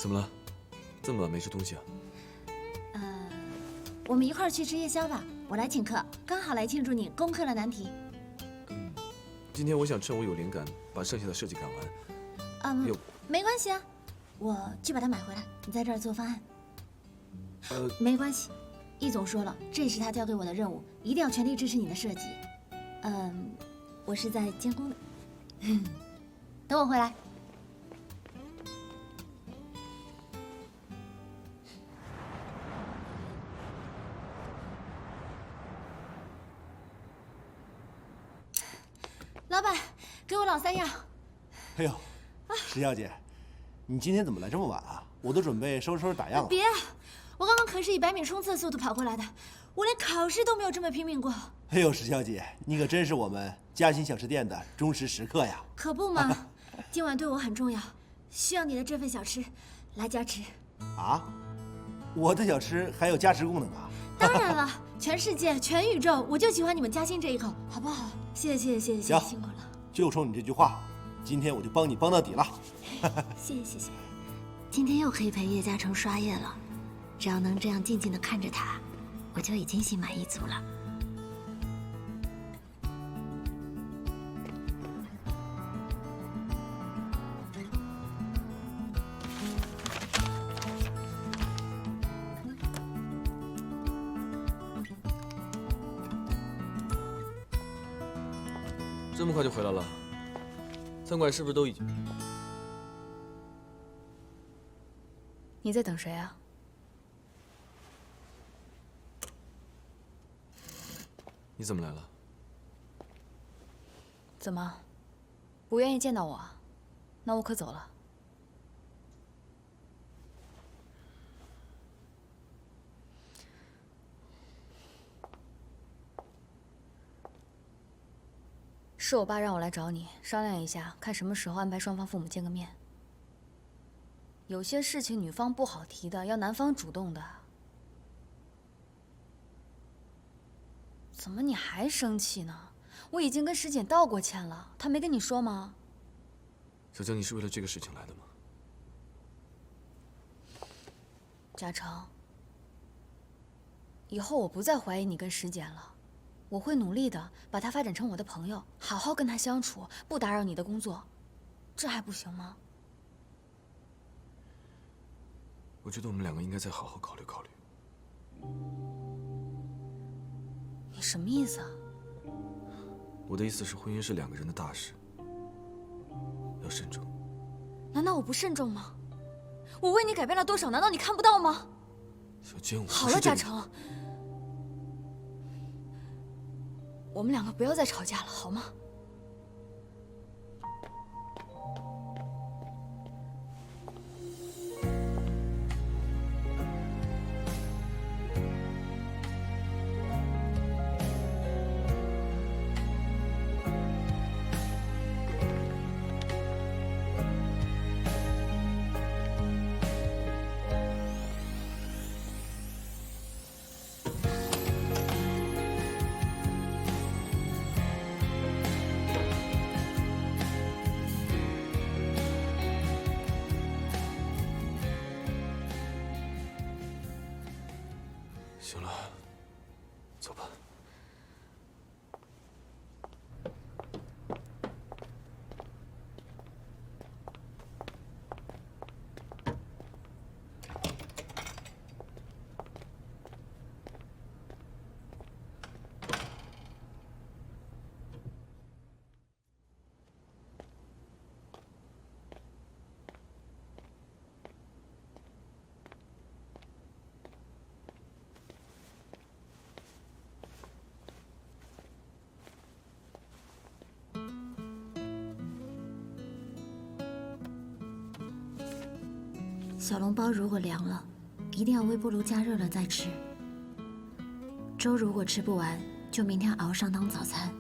怎么了？这么晚没吃东西啊？我们一块儿去吃夜宵吧，我来请客，刚好来庆祝你攻克了难题。今天我想趁我有灵感，把剩下的设计赶完。没关系啊，我去把它买回来，你在这儿做方案。没关系，易总说了，这是他交给我的任务，一定要全力支持你的设计。我是在监工的，等我回来。老板，给我老3样。哎呦，石小姐，你今天怎么来这么晚啊？我都准备收拾收拾打样了。别，我刚刚可是以100米冲刺速度跑过来的，我连考试都没有这么拼命过。哎呦，石小姐，你可真是我们嘉兴小吃店的忠实食客呀！可不嘛，今晚对我很重要，需要你的这份小吃来加持。啊，我的小吃还有加持功能啊？当然了，全世界、全宇宙，我就喜欢你们嘉兴这一口，好不好？谢谢，辛苦了。就冲你这句话，今天我就帮你帮到底了。谢谢。今天又可以陪叶嘉诚刷夜了，只要能这样静静地看着他，我就已经心满意足了。这么快就回来了？餐馆是不是都已经？你在等谁啊？你怎么来了？怎么，不愿意见到我啊？那我可走了。是我爸让我来找你商量一下，看什么时候安排双方父母见个面。有些事情女方不好提的，要男方主动的。怎么你还生气呢？我已经跟石简道过歉了，他没跟你说吗？小江，你是为了这个事情来的吗？嘉诚，以后我不再怀疑你跟石简了。我会努力的，把他发展成我的朋友，好好跟他相处，不打扰你的工作，这还不行吗？我觉得我们2个应该再好好考虑考虑。你什么意思啊？我的意思是，婚姻是2个人的大事，要慎重。难道我不慎重吗？我为你改变了多少？难道你看不到吗？小娟，我好了，嘉诚，我们2个不要再吵架了，好吗？行了，走吧。小笼包如果凉了，一定要微波炉加热了再吃。粥如果吃不完，就明天熬上当早餐，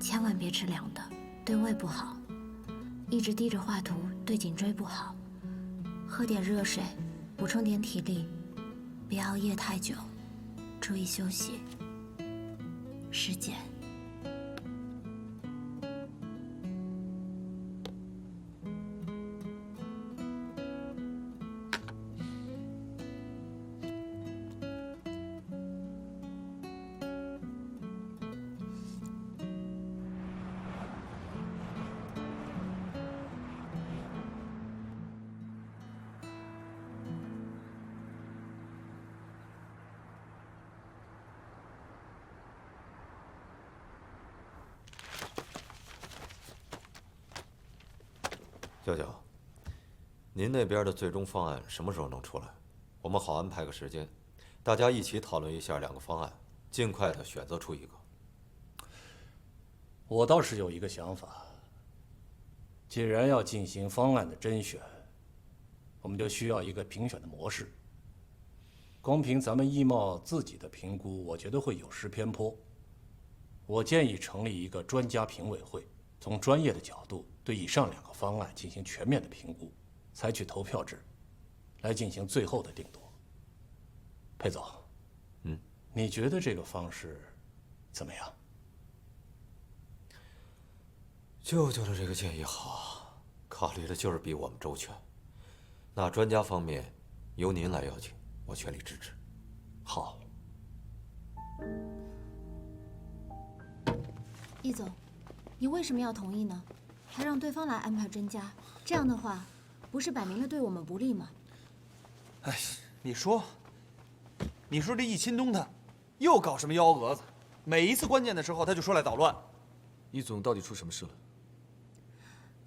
千万别吃凉的，对胃不好。一直低着画图，对颈椎不好。喝点热水，补充点体力，别熬夜太久，注意休息。师姐。舅舅，您那边的最终方案什么时候能出来？我们好安排个时间，大家一起讨论一下2个方案，尽快的选择出一个。我倒是有一个想法，既然要进行方案的甄选，我们就需要一个评选的模式。光凭咱们易贸自己的评估，我觉得会有失偏颇。我建议成立一个专家评委会，从专业的角度对以上2个方案进行全面的评估，采取投票制，来进行最后的定夺。裴总，你觉得这个方式怎么样？舅舅的这个建议好，考虑的就是比我们周全。那专家方面由您来邀请，我全力支持。好。易总，你为什么要同意呢？还让对方来安排专家，这样的话，不是摆明了对我们不利吗？哎，你说这易钦东他又搞什么幺蛾子？每一次关键的时候他就说来捣乱。易总到底出什么事了？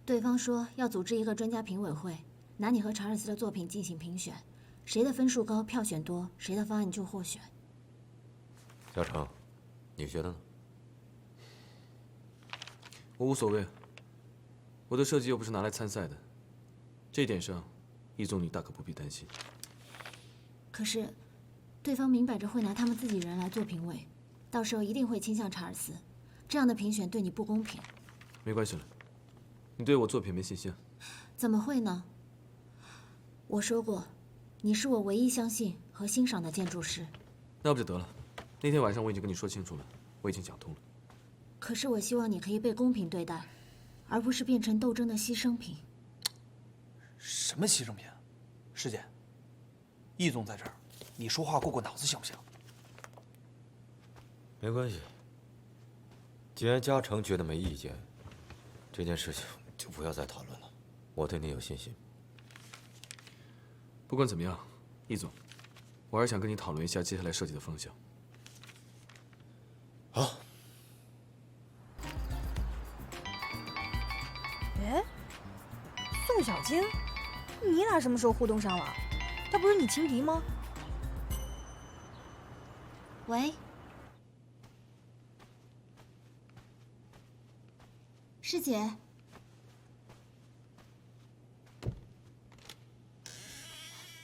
对方说要组织一个专家评委会，拿你和查尔斯的作品进行评选，谁的分数高、票选多，谁的方案就获选。小程，你觉得呢？我无所谓，我的设计又不是拿来参赛的，这一点上，易总你大可不必担心。可是，对方明摆着会拿他们自己人来做评委，到时候一定会倾向查尔斯，这样的评选对你不公平。没关系了，你对我作品没信心啊？怎么会呢？我说过，你是我唯一相信和欣赏的建筑师。那不就得了？那天晚上我已经跟你说清楚了，我已经讲通了。可是我希望你可以被公平对待，而不是变成斗争的牺牲品。什么牺牲品？师姐，易总在这儿，你说话过过脑子行不行？没关系，既然嘉诚觉得没意见，这件事情就不要再讨论了。我对你有信心。不管怎么样，易总，我还是想跟你讨论一下接下来设计的方向。好。哎，宋小晶，你俩什么时候互动上了？他不是你情敌吗？喂，师姐。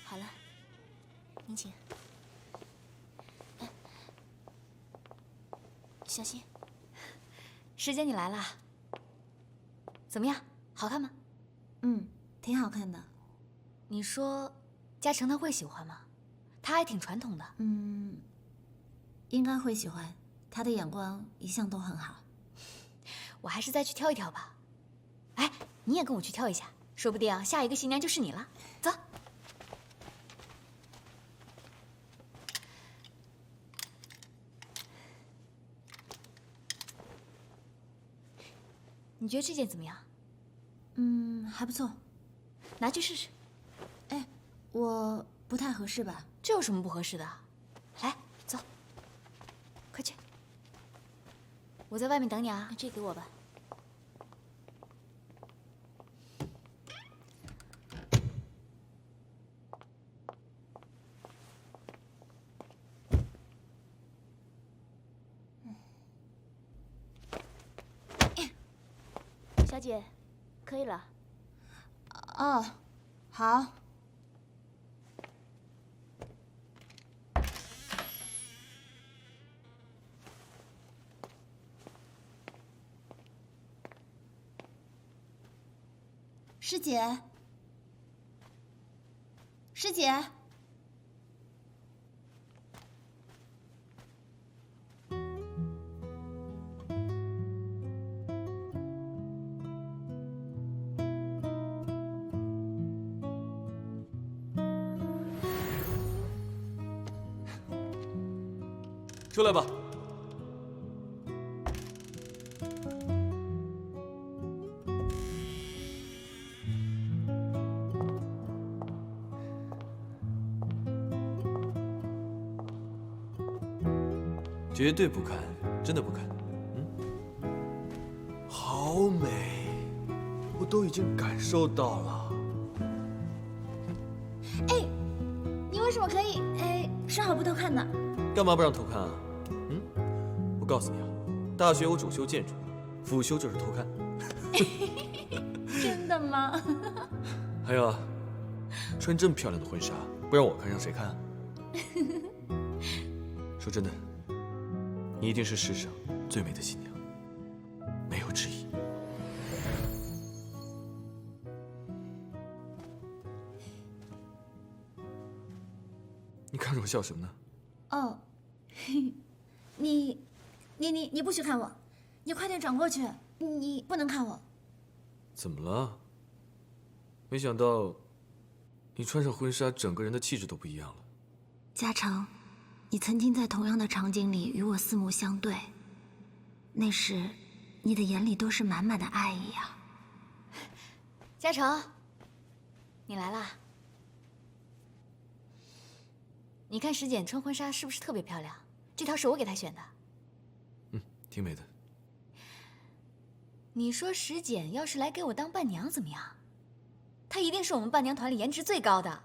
好了，您请。小心。师姐，你来啦。怎么样，好看吗？挺好看的。你说，嘉诚他会喜欢吗？他还挺传统的。应该会喜欢，他的眼光一向都很好。我还是再去挑一挑吧。哎，你也跟我去挑一下，说不定下一个新娘就是你了。走。你觉得这件怎么样？还不错。拿去试试。哎，我不太合适吧？这有什么不合适的？来，走，快去。我在外面等你啊。这给我吧。小姐，可以了。哦，好。师姐，师姐。出来吧。绝对不看，真的不看。好美，我都已经感受到了。哎，你为什么可以说好不偷看呢？干嘛不让偷看啊？我告诉你啊，大学我主修建筑，辅修就是偷看。真的吗？还有啊，穿这么漂亮的婚纱，不让我看，让谁看啊？说真的，你一定是世上最美的新娘，没有之一。你看着我笑什么呢？哦，你不许看我，你快点转过去，你不能看我。怎么了？没想到，你穿上婚纱，整个人的气质都不一样了。嘉诚，你曾经在同样的场景里与我四目相对，那时，你的眼里都是满满的爱意啊。嘉诚，你来啦。你看石简穿婚纱是不是特别漂亮？这条是我给她选的。挺美的。你说石简要是来给我当伴娘怎么样？她一定是我们伴娘团里颜值最高的。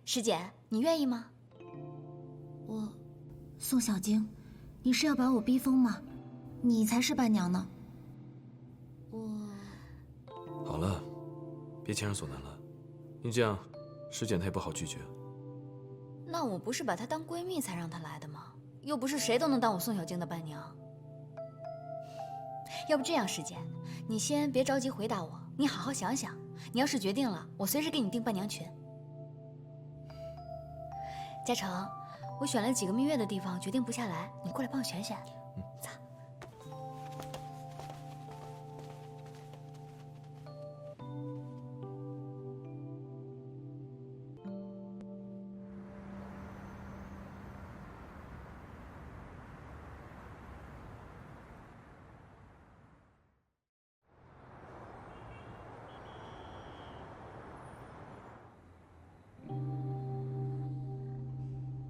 石简，你愿意吗？宋小晶，你是要把我逼疯吗？你才是伴娘呢。好了，别强人所难了。你这样，石简她也不好拒绝。那我不是把她当闺蜜才让她来的吗？又不是谁都能当我宋小晶的伴娘。要不这样，石简，你先别着急回答我，你好好想想。你要是决定了，我随时给你订伴娘裙。嘉诚，我选了几个蜜月的地方，决定不下来，你过来帮我选选。走。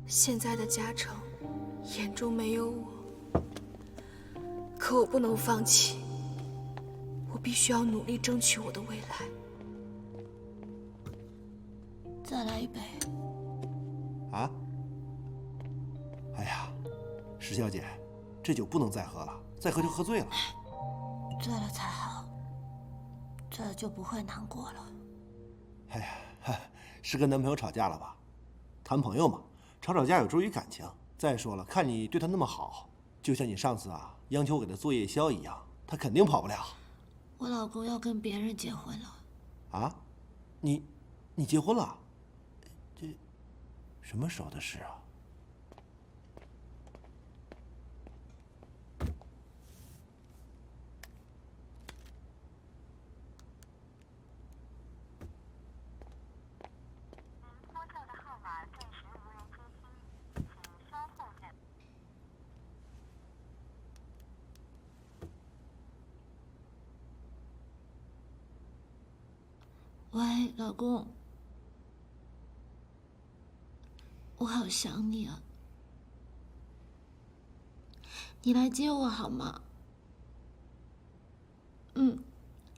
现在的嘉诚眼中没有我，可我不能放弃，我必须要努力争取我的未来。再来一杯。啊？哎呀，石小姐，这酒不能再喝了，再喝就喝醉了。醉了才好，醉了就不会难过了。哎呀，是跟男朋友吵架了吧？谈朋友嘛，吵架有助于感情。再说了，看你对他那么好，就像你上次啊央求我给他做夜宵一样，他肯定跑不了。我老公要跟别人结婚了。啊？你结婚了？这什么时候的事啊？喂，老公，我好想你啊！你来接我好吗？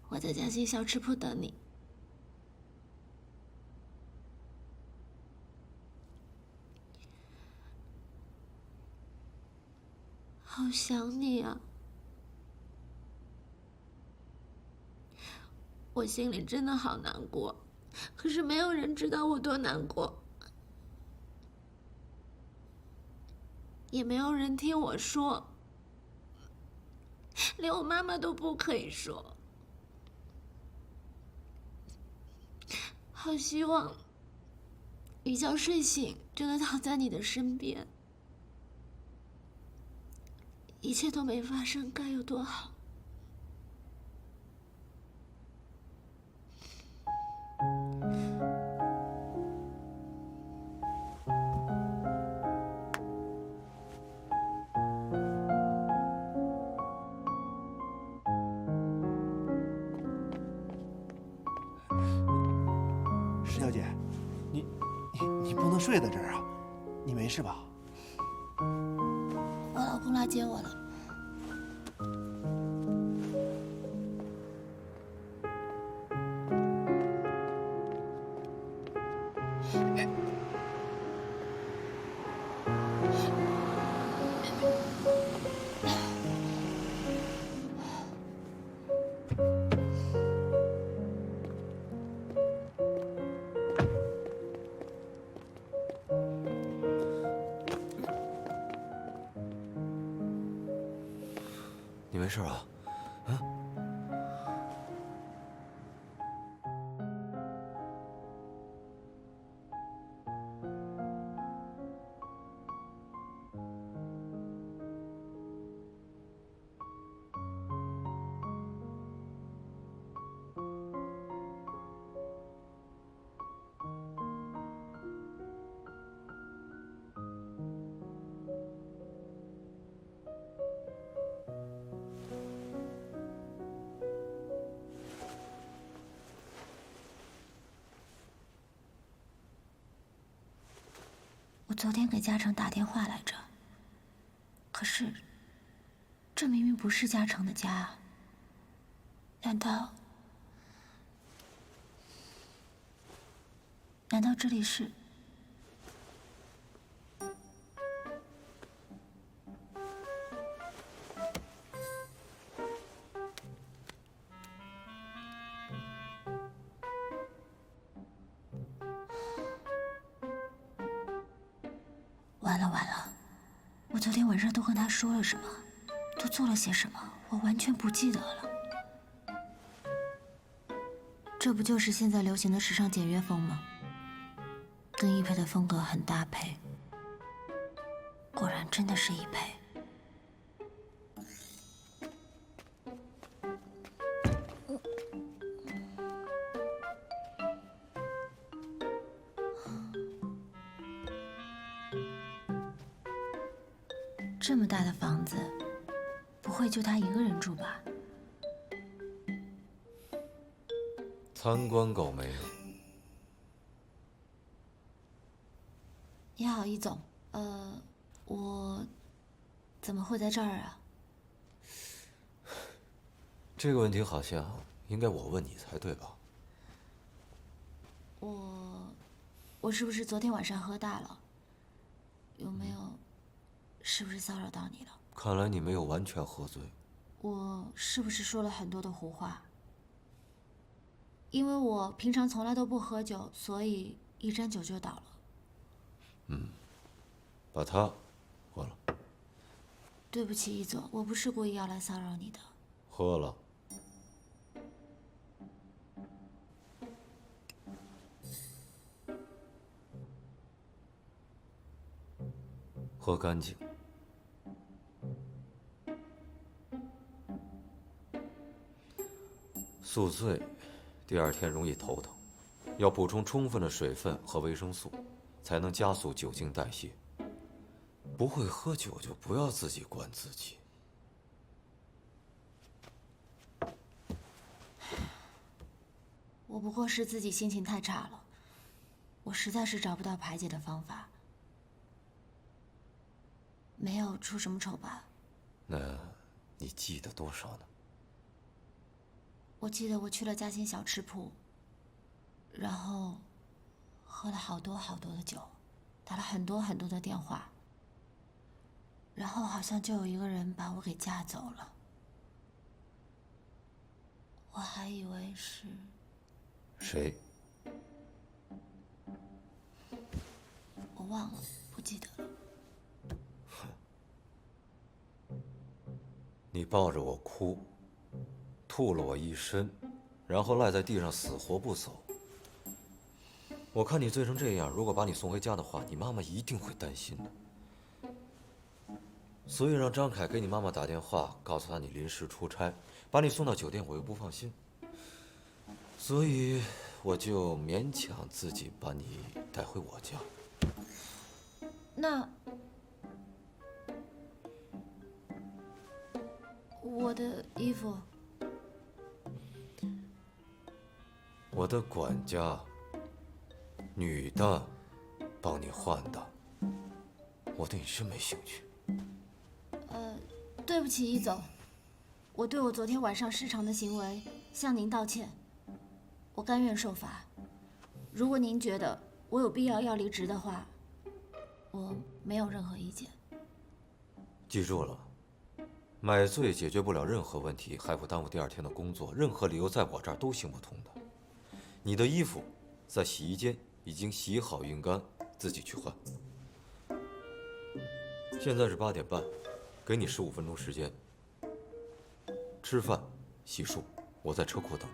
我在嘉兴小吃铺等你。好想你啊！我心里真的好难过，可是没有人知道我多难过，也没有人听我说，连我妈妈都不可以说。好希望一觉睡醒就能躺在你的身边，一切都没发生，该有多好。石小姐，你不能睡在这儿啊！你没事吧？我老公来接我了。你没事吧？啊？我昨天给嘉诚打电话来着，可是这明明不是嘉诚的家啊！难道这里是？完了完了！我昨天晚上都跟他说了什么，都做了些什么，我完全不记得了。这不就是现在流行的时尚简约风吗？跟一佩的风格很搭配，果然真的是一佩。这么大的房子，不会就他一个人住吧？参观够没有？你好，易总。我怎么会在这儿啊？这个问题好像应该我问你才对吧？我是不是昨天晚上喝大了？有没有？是不是骚扰到你了？看来你没有完全喝醉。我是不是说了很多的胡话？因为我平常从来都不喝酒，所以一沾酒就倒了。把它喝了。对不起，易总，我不是故意要来骚扰你的。喝了。喝干净。宿醉，第二天容易头疼，要补充充分的水分和维生素，才能加速酒精代谢。不会喝酒就不要自己灌自己。我不过是自己心情太差了，我实在是找不到排解的方法。没有出什么丑吧？那你记得多少呢？我记得我去了嘉兴小吃铺，然后喝了好多好多的酒，打了很多很多的电话，然后好像就有一个人把我给架走了。我还以为是谁？我忘了，不记得了。你抱着我哭，吐了我一身，然后赖在地上死活不走。我看你醉成这样，如果把你送回家的话，你妈妈一定会担心的。所以让张凯给你妈妈打电话，告诉她你临时出差，把你送到酒店，我又不放心，所以我就勉强自己把你带回我家。那我的衣服，我的管家，女的，帮你换的。我对你真没兴趣。对不起，易总，我对我昨天晚上失常的行为向您道歉，我甘愿受罚。如果您觉得我有必要要离职的话，我没有任何意见。记住了，买醉解决不了任何问题，还会耽误第二天的工作。任何理由在我这儿都行不通的。你的衣服在洗衣间已经洗好熨干，自己去换。现在是8点半，给你15分钟时间。吃饭、洗漱，我在车库等。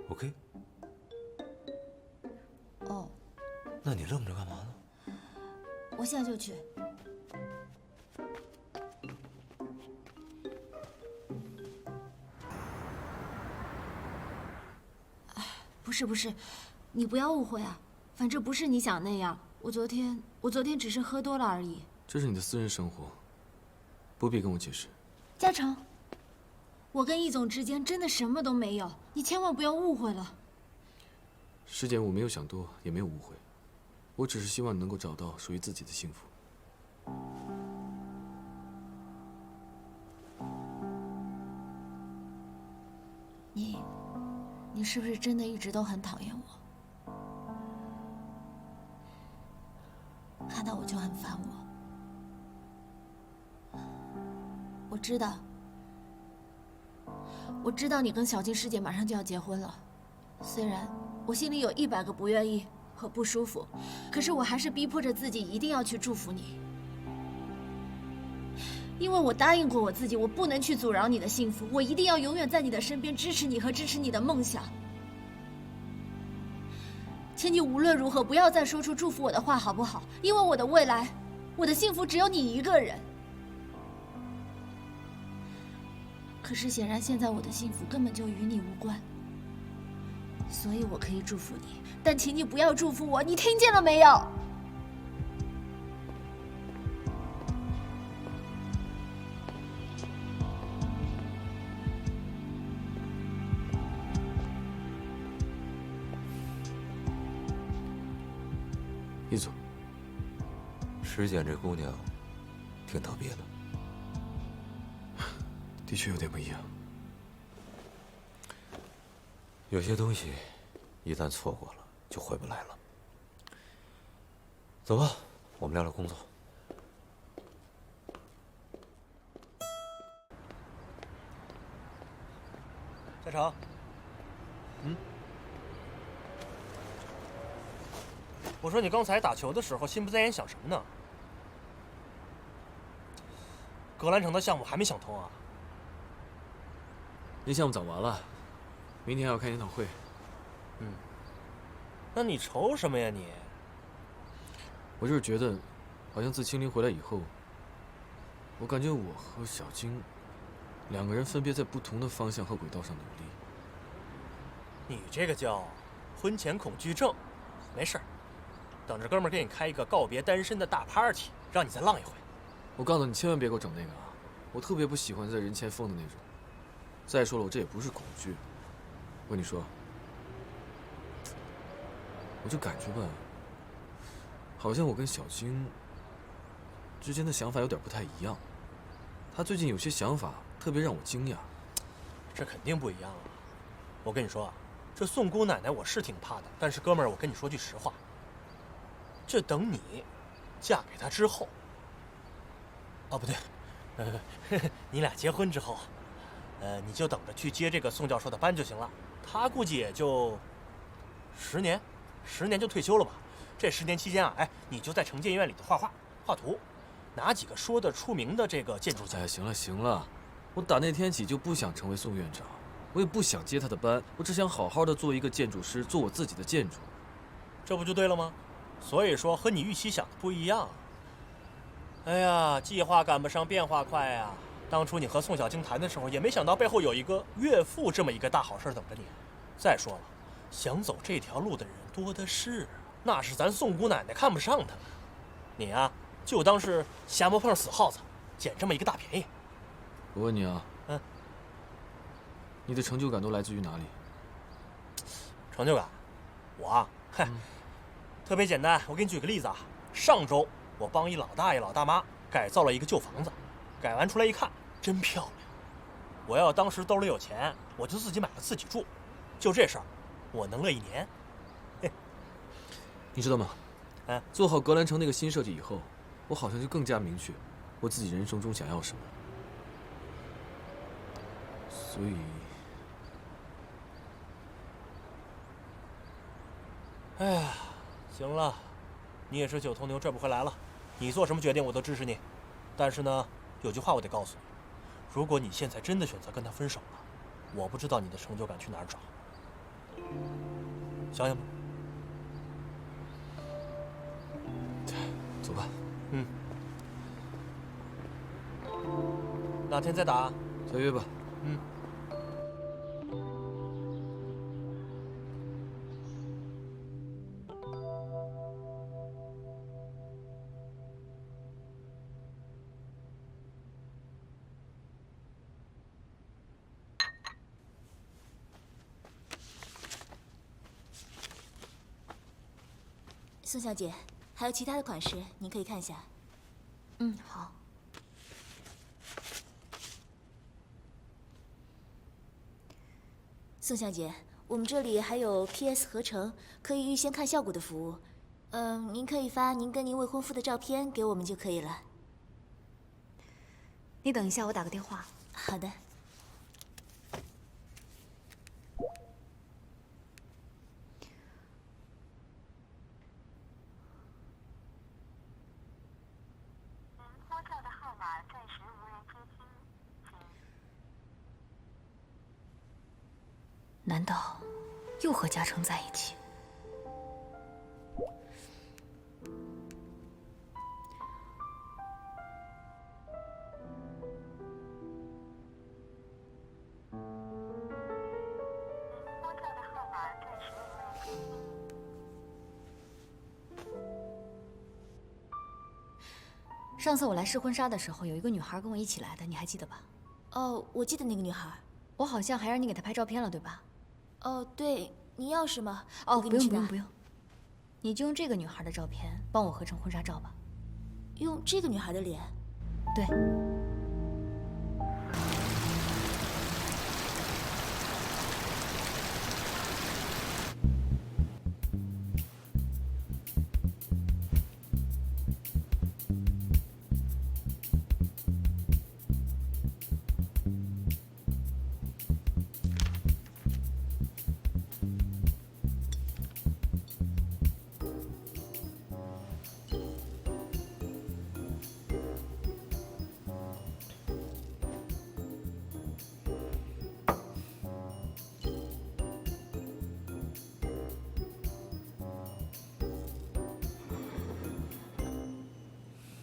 OK？ 哦，那你愣着干嘛呢？我现在就去。不是，你不要误会啊，反正不是你想那样。我昨天只是喝多了而已。这是你的私人生活，不必跟我解释。嘉诚，我跟易总之间真的什么都没有，你千万不要误会了。师姐，我没有想多，也没有误会，我只是希望你能够找到属于自己的幸福。你是不是真的一直都很讨厌我？看到我就很烦我。我知道你跟小静师姐马上就要结婚了，虽然我心里有100个不愿意和不舒服，可是我还是逼迫着自己一定要去祝福你，因为我答应过我自己，我不能去阻挠你的幸福，我一定要永远在你的身边支持你和支持你的梦想。请你无论如何不要再说出祝福我的话，好不好？因为我的未来，我的幸福只有你一个人。可是显然现在我的幸福根本就与你无关，所以我可以祝福你，但请你不要祝福我，你听见了没有？易总，石简这姑娘挺特别的，的确有点不一样。有些东西一旦错过了就回不来了。走吧，我们聊聊工作。嘉诚，我说你刚才打球的时候心不在焉想什么呢？格兰城的项目还没想通啊？那项目早完了，明天还要开研讨会。那你愁什么呀你？我就是觉得，好像自青林回来以后，我感觉我和小晶2个人分别在不同的方向和轨道上努力。你这个叫婚前恐惧症，没事儿，等着哥们儿给你开一个告别单身的大 party， 让你再浪一回。我告诉你，千万别给我整那个啊！我特别不喜欢在人前疯的那种。再说了，我这也不是恐惧。我跟你说，我就感觉吧，好像我跟小晶之间的想法有点不太一样。她最近有些想法特别让我惊讶。这肯定不一样啊！我跟你说啊，这宋姑奶奶我是挺怕的，但是哥们儿，我跟你说句实话，这等你嫁给她之后，哦不对，你俩结婚之后，你就等着去接这个宋教授的班就行了。他估计也就10年就退休了吧。这10年期间啊，你就在城建院里头画图，拿几个说得出名的这个建筑家。哎，行了，我打那天起就不想成为宋院长，我也不想接他的班，我只想好好的做一个建筑师，做我自己的建筑。这不就对了吗？所以说和你预期想的不一样。哎呀，计划赶不上变化快呀！当初你和宋小晶谈的时候，也没想到背后有一个岳父这么一个大好事等着你。再说了，想走这条路的人多的是，那是咱宋姑奶奶看不上他们。你啊，就当是瞎摸碰死耗子，捡这么一个大便宜。我问你啊，你的成就感都来自于哪里？成就感，我啊，特别简单。我给你举个例子啊，上周我帮一老大爷老大妈改造了一个旧房子，改完出来一看，真漂亮。我要当时兜里有钱，我就自己买了自己住。就这事儿，我能乐1年。你知道吗？哎，做好格兰城那个新设计以后，我好像就更加明确我自己人生中想要什么。所以，哎呀，行了，你也是九头牛拽不回来了。你做什么决定我都支持你，但是呢，有句话我得告诉你，如果你现在真的选择跟他分手了，我不知道你的成就感去哪儿找。想想吧。走吧。嗯。哪天再打？再约吧。嗯。宋小姐，还有其他的款式，您可以看一下。嗯，好。宋小姐，我们这里还有 PS 合成，可以预先看效果的服务。您可以发您跟您未婚夫的照片给我们就可以了。你等一下，我打个电话。好的。难道又和嘉诚在一起？上次我来试婚纱的时候，有一个女孩跟我一起来的，你还记得吧？哦，我记得那个女孩。我好像还让你给她拍照片了，对吧？哦，对，你要是吗？哦，不用不用不用，你就用这个女孩的照片帮我合成婚纱照吧。用这个女孩的脸？对。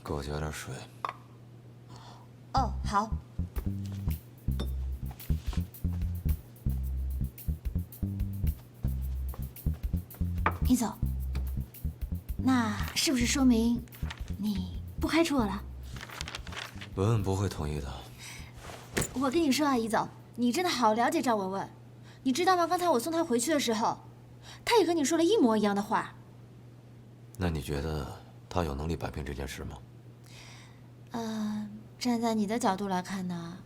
给我加点水。哦，好。你走，那是不是说明你不开除我了？文文不会同意的。我跟你说啊，怡总，你真的好了解赵文文，你知道吗？刚才我送她回去的时候，她也和你说了一模一样的话。那你觉得他有能力摆平这件事吗？站在你的角度来看呢，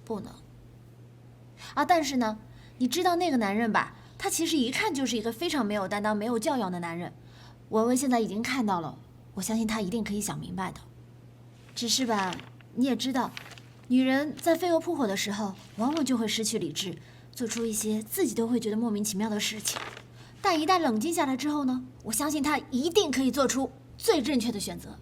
不能。啊，但是呢，你知道那个男人吧？他其实一看就是一个非常没有担当、没有教养的男人。文文现在已经看到了，我相信他一定可以想明白的。只是吧，你也知道，女人在飞蛾扑火的时候，往往就会失去理智，做出一些自己都会觉得莫名其妙的事情。但一旦冷静下来之后呢，我相信他一定可以做出最正确的选择。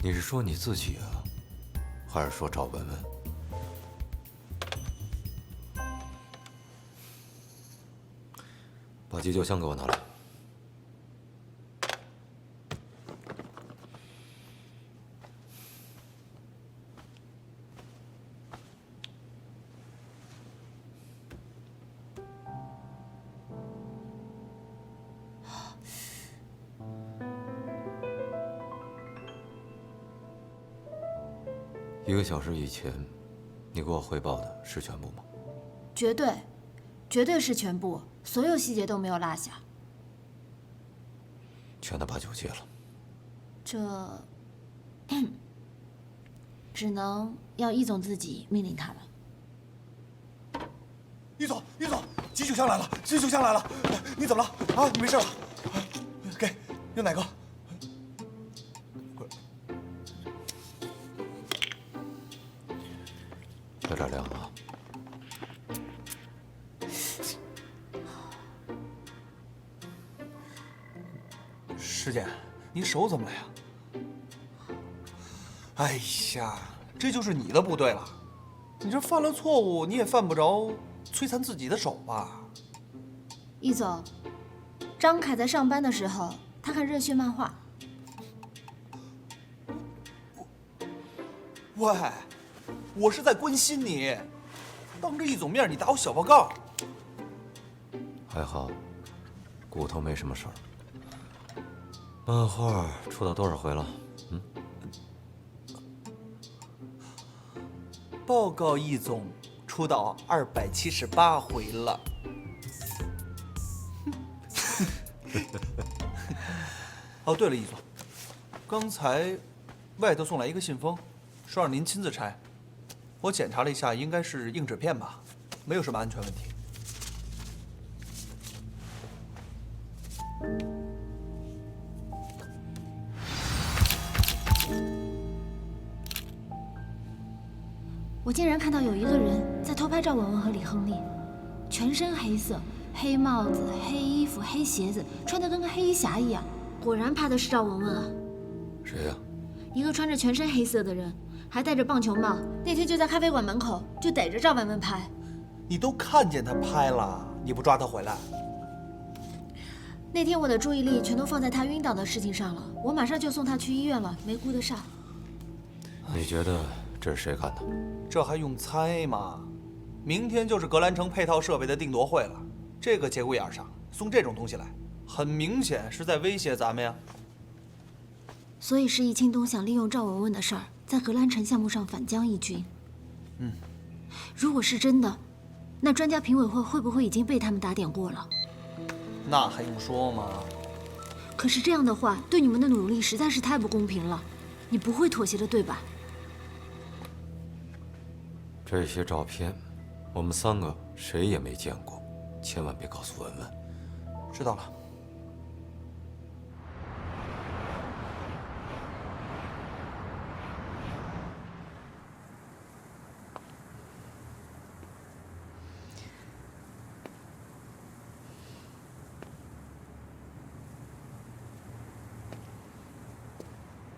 你是说你自己啊，还是说赵文文？把急救箱给我拿来。1个小时以前，你给我汇报的是全部吗？绝对，绝对是全部，所有细节都没有落下。劝他把酒戒了。这只能要易总自己命令他了。易总，急救箱来了，急救箱来了！你怎么了？啊，你没事吧？给，用奶哥。有点凉啊。师姐，你手怎么了呀？哎呀，这就是你的不对了。你这犯了错误，你也犯不着摧残自己的手吧？易总，张凯在上班的时候，他看热血漫画。喂，我是在关心你，当着易总面你打我小报告。还好，骨头没什么事儿。漫画出到多少回了？报告易总，出到278回了。哦，对了，易总，刚才外头送来一个信封，说让您亲自拆。我检查了一下，应该是硬纸片吧，没有什么安全问题。我竟然看到有一个人在偷拍赵文文和李亨利，全身黑色，黑帽子、黑衣服、黑鞋子，穿得跟个黑衣侠一样。果然怕的是赵文文啊！谁呀？一个穿着全身黑色的人，还戴着棒球帽。那天就在咖啡馆门口，就逮着赵文文拍。你都看见他拍了，你不抓他回来？那天我的注意力全都放在他晕倒的事情上了，我马上就送他去医院了，没顾得上。你觉得这是谁干的？这还用猜吗？明天就是格兰城配套设备的定夺会了，这个节骨眼上送这种东西来，很明显是在威胁咱们呀。所以是易清东想利用赵文文的事儿，在格兰城项目上反将一军。如果是真的，那专家评委会会不会已经被他们打点过了？那还用说吗？可是这样的话，对你们的努力实在是太不公平了。你不会妥协的，对吧？这些照片，我们3个谁也没见过，千万别告诉文文。知道了。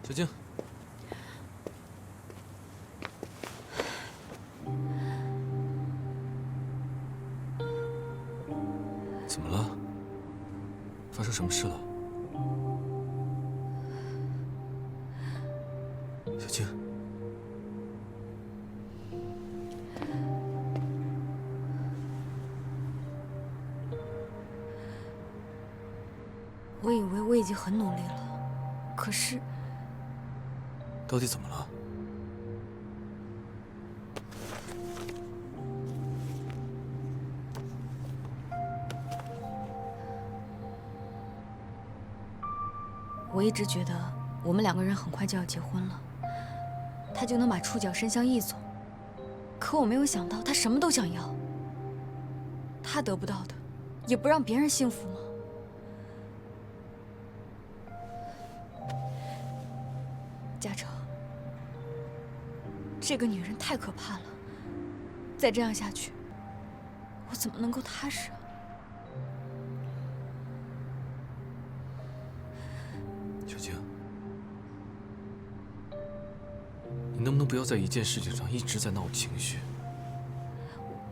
小静，怎么了？发生什么事了？小静，我以为我已经很努力了，可是到底怎么了？我一直觉得我们2个人很快就要结婚了，他就能把触角伸向易总。可我没有想到，他什么都想要。他得不到的，也不让别人幸福吗？嘉诚，这个女人太可怕了，再这样下去，我怎么能够踏实啊？小静，你能不能不要在一件事情上一直在闹情绪？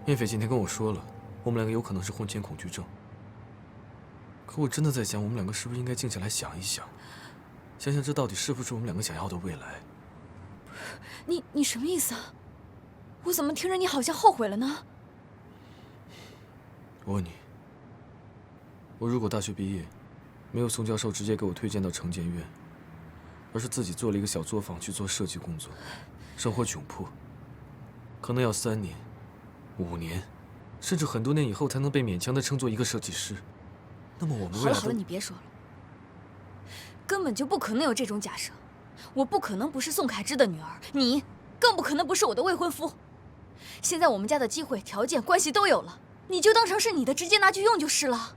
燕斐今天跟我说了，我们2个有可能是婚前恐惧症。可我真的在想，我们2个是不是应该静下来想一想，想想这到底是不是我们2个想要的未来？你什么意思啊？我怎么听着你好像后悔了呢？我问你，我如果大学毕业，没有宋教授直接给我推荐到城建院，而是自己做了一个小作坊去做设计工作，生活窘迫，可能要3年、5年，甚至很多年以后才能被勉强的称作一个设计师。那么我们未来好了，你别说了。根本就不可能有这种假设。我不可能不是宋凯之的女儿，你更不可能不是我的未婚夫。现在我们家的机会、条件、关系都有了，你就当成是你的，直接拿去用就是了。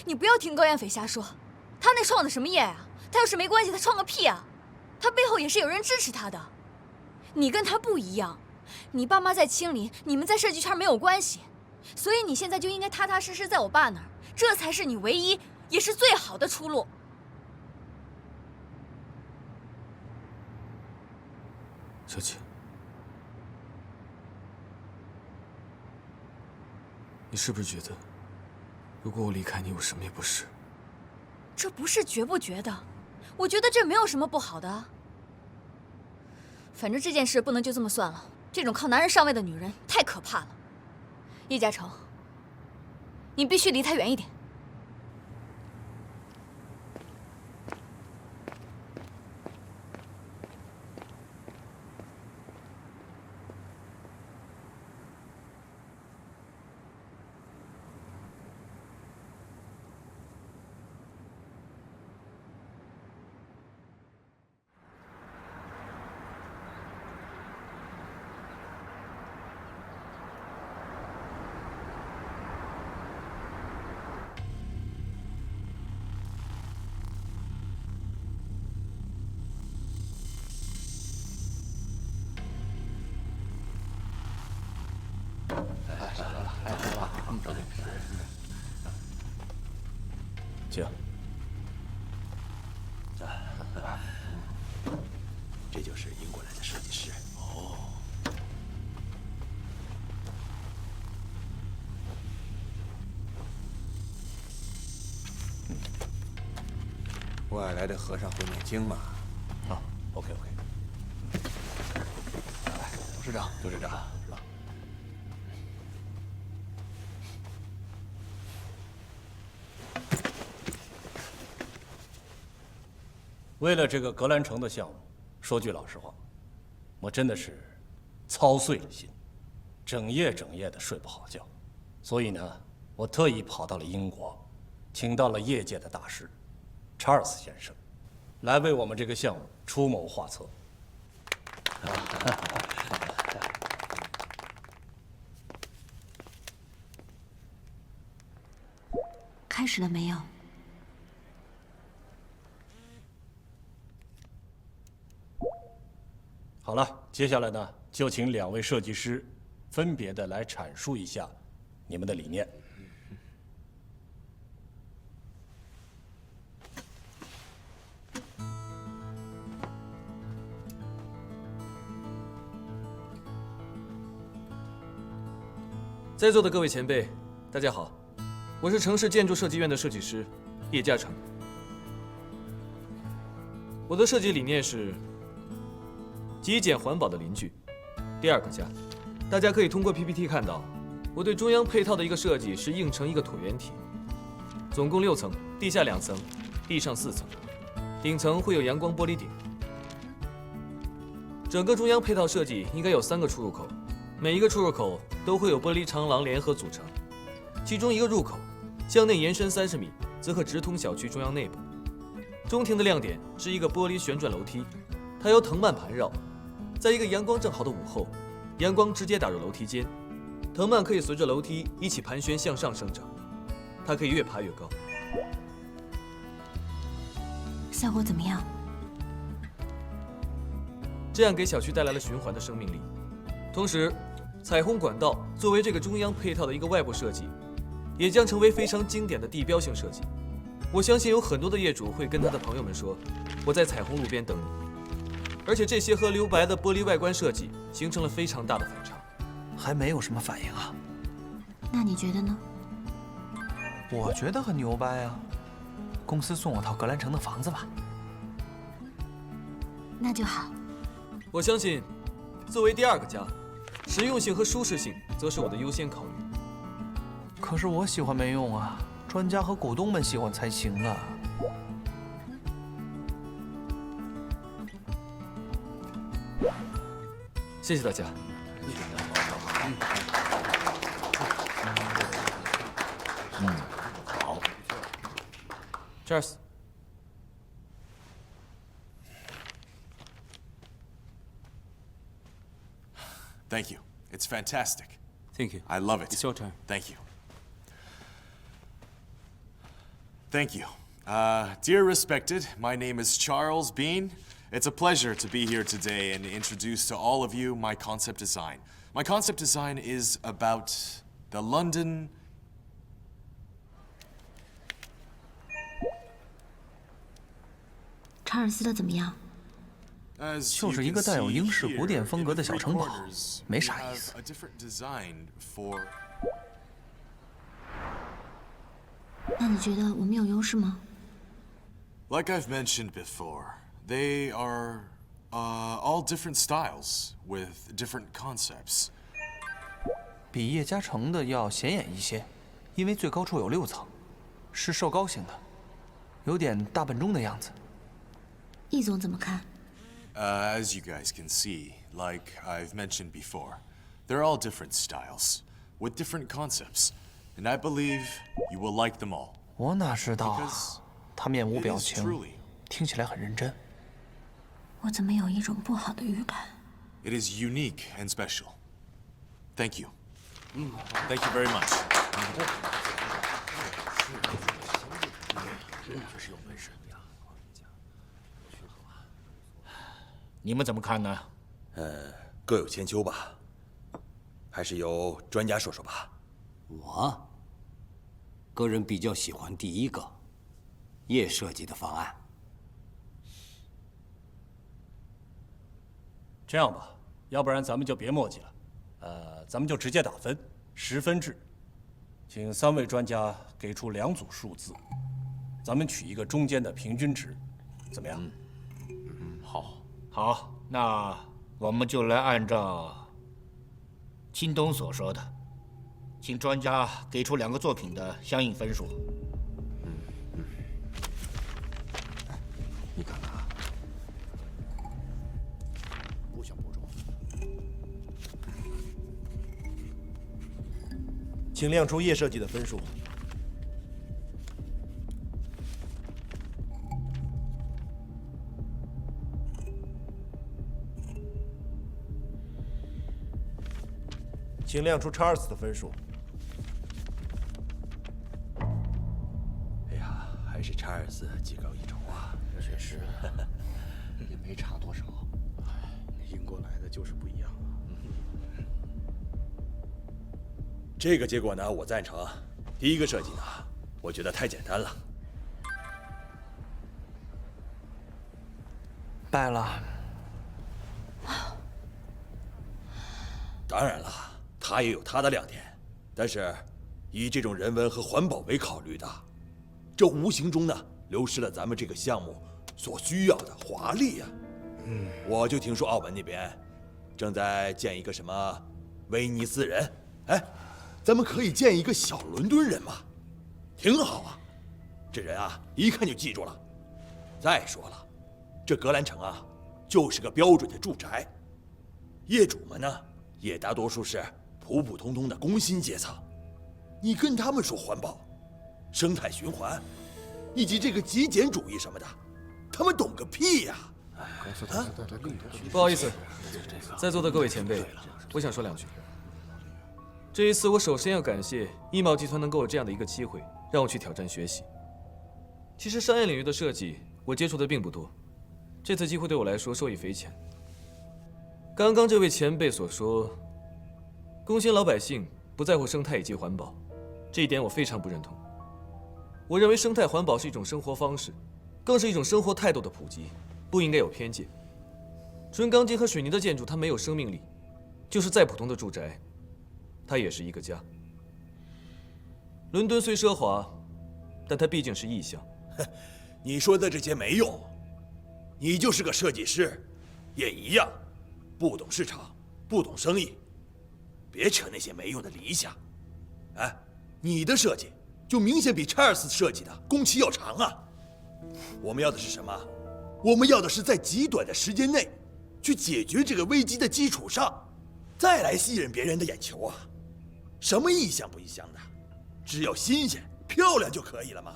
你不要听高彦斐瞎说，他那创的什么业啊？他要是没关系，他创个屁啊！他背后也是有人支持他的。你跟他不一样，你爸妈在清理，你们在设计圈没有关系，所以你现在就应该踏踏实实在我爸那儿，这才是你唯一也是最好的出路。小姐，你是不是觉得，如果我离开你，我什么也不是？这不是觉不觉得，我觉得这没有什么不好的。反正这件事不能就这么算了，这种靠男人上位的女人太可怕了。叶嘉诚，你必须离他远一点。请。这就是英国来的设计师。哦。外来的和尚会念经吗？啊 ，OK。董事长，董事长。为了这个格兰城的项目，说句老实话，我真的是操碎了心，整夜的睡不好觉。所以呢，我特意跑到了英国，请到了业界的大师查尔斯先生，来为我们这个项目出谋划策。开始了没有？好了，接下来呢，就请两位设计师分别的来阐述一下你们的理念。在座的各位前辈，大家好，我是城市建筑设计院的设计师叶嘉诚。我的设计理念是极简环保的邻居，第二个家。大家可以通过 PPT 看到，我对中央配套的一个设计是硬成一个椭圆体，总共6层，地下2层，地上4层，顶层会有阳光玻璃顶。整个中央配套设计应该有3个出入口，每一个出入口都会有玻璃长廊联合组成，其中一个入口向内延伸30米，则可直通小区中央内部。中庭的亮点是一个玻璃旋转楼梯，它由藤蔓盘绕。在一个阳光正好的午后，阳光直接打入楼梯间，藤蔓可以随着楼梯一起盘旋向上生长，它可以越爬越高。效果怎么样？这样给小区带来了循环的生命力。同时，彩虹管道作为这个中央配套的一个外部设计，也将成为非常经典的地标性设计。我相信有很多的业主会跟他的朋友们说：“我在彩虹路边等你。”而且这些和留白的玻璃外观设计形成了非常大的反差，还没有什么反应啊？那你觉得呢？我觉得很牛掰啊！公司送我套格兰城的房子吧。那就好。我相信，作为第二个家，实用性和舒适性则是我的优先考虑。可是我喜欢没用啊，专家和股东们喜欢才行啊。谢谢大家。好。Cheers。Thank you. It's fantastic. Thank you. I love it. It's your turn. Thank you. Thank you. Dear respected, my name is Charles Bean. It's a pleasure to be here today and introduce to all of you my concept design. My concept design is about the London... 查尔斯的怎么样？就是一个带有英式古典风格的小城堡，没啥意思。那你觉得我们有优势吗？ Like I've mentioned before, they are all different styles with different concepts. 比叶嘉诚的要显眼一些，因为最高处有6层，是瘦高型的，有点大本钟的样子。易总怎么看？ As you guys can see, like I've mentioned before, they're all different styles with different concepts, and I believe you will like them all. 我哪知道啊？他面无表情，听起来很认真。我怎么有一种不好的预感？ It is unique and special. Thank you. Thank you very much. 你们怎么看呢？各有千秋吧。还是由专家说说吧。我个人比较喜欢第一个叶设计的方案。这样吧，要不然咱们就别墨迹了，咱们就直接打分，10分制，请3位专家给出2组数字，咱们取一个中间的平均值，怎么样？好，好，那我们就来按照京东所说的，请专家给出2个作品的相应分数。你看看啊，不想播种。请亮出叶设计的分数。请亮出查尔斯的分数。哎呀，还是查尔斯技高一筹啊！确实，也没差多少。英国来的就是不一样啊。这个结果呢，我赞成。第一个设计呢，我觉得太简单了。败了。当然了。它也有它的亮点，但是以这种人文和环保为考虑的，这无形中呢流失了咱们这个项目所需要的华丽呀。我就听说澳门那边正在建一个什么威尼斯人，哎，咱们可以建一个小伦敦人嘛，挺好啊。这人啊，一看就记住了。再说了，这格兰城啊，就是个标准的住宅，业主们呢也大多数是普普通通的工薪阶层，你跟他们说环保、生态循环，以及这个极简主义什么的，他们懂个屁呀！不好意思，在座的各位前辈，我想说2句。这一次，我首先要感谢易贸集团能给我这样的一个机会，让我去挑战学习。其实商业领域的设计，我接触的并不多，这次机会对我来说受益匪浅。刚刚这位前辈所说，工薪老百姓不在乎生态以及环保，这一点我非常不认同。我认为生态环保是一种生活方式，更是一种生活态度的普及，不应该有偏见。纯钢筋和水泥的建筑，它没有生命力，就是再普通的住宅，它也是一个家。伦敦虽奢华，但它毕竟是异乡。你说的这些没用，你就是个设计师，也一样，不懂市场，不懂生意。别扯那些没用的理想，哎，你的设计就明显比查尔斯设计的工期要长啊！我们要的是什么？我们要的是在极短的时间内，去解决这个危机的基础上，再来吸引别人的眼球啊！什么异乡不异乡的，只要新鲜漂亮就可以了嘛。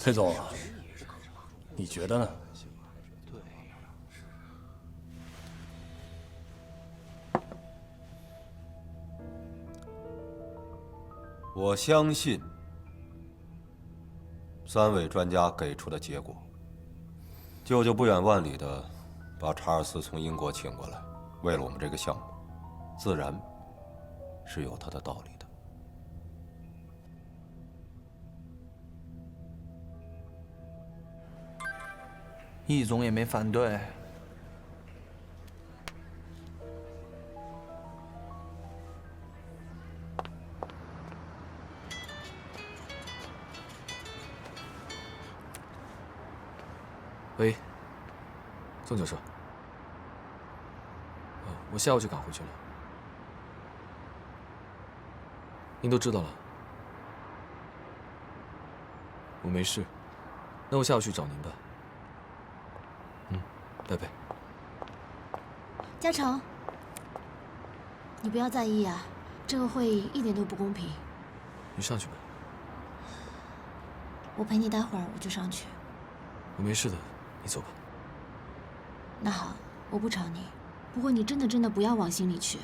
裴总，你觉得呢？我相信3位专家给出的结果。舅舅不远万里的把查尔斯从英国请过来，为了我们这个项目，自然是有他的道理的。易总也没反对。喂，宋教授，我下午就赶回去了。您都知道了，我没事，那我下午去找您吧。拜拜。嘉诚，你不要在意啊，这个会议一点都不公平。你上去吧。我陪你待会儿，我就上去。我没事的，你走吧。那好，我不吵你。不过你真的不要往心里去。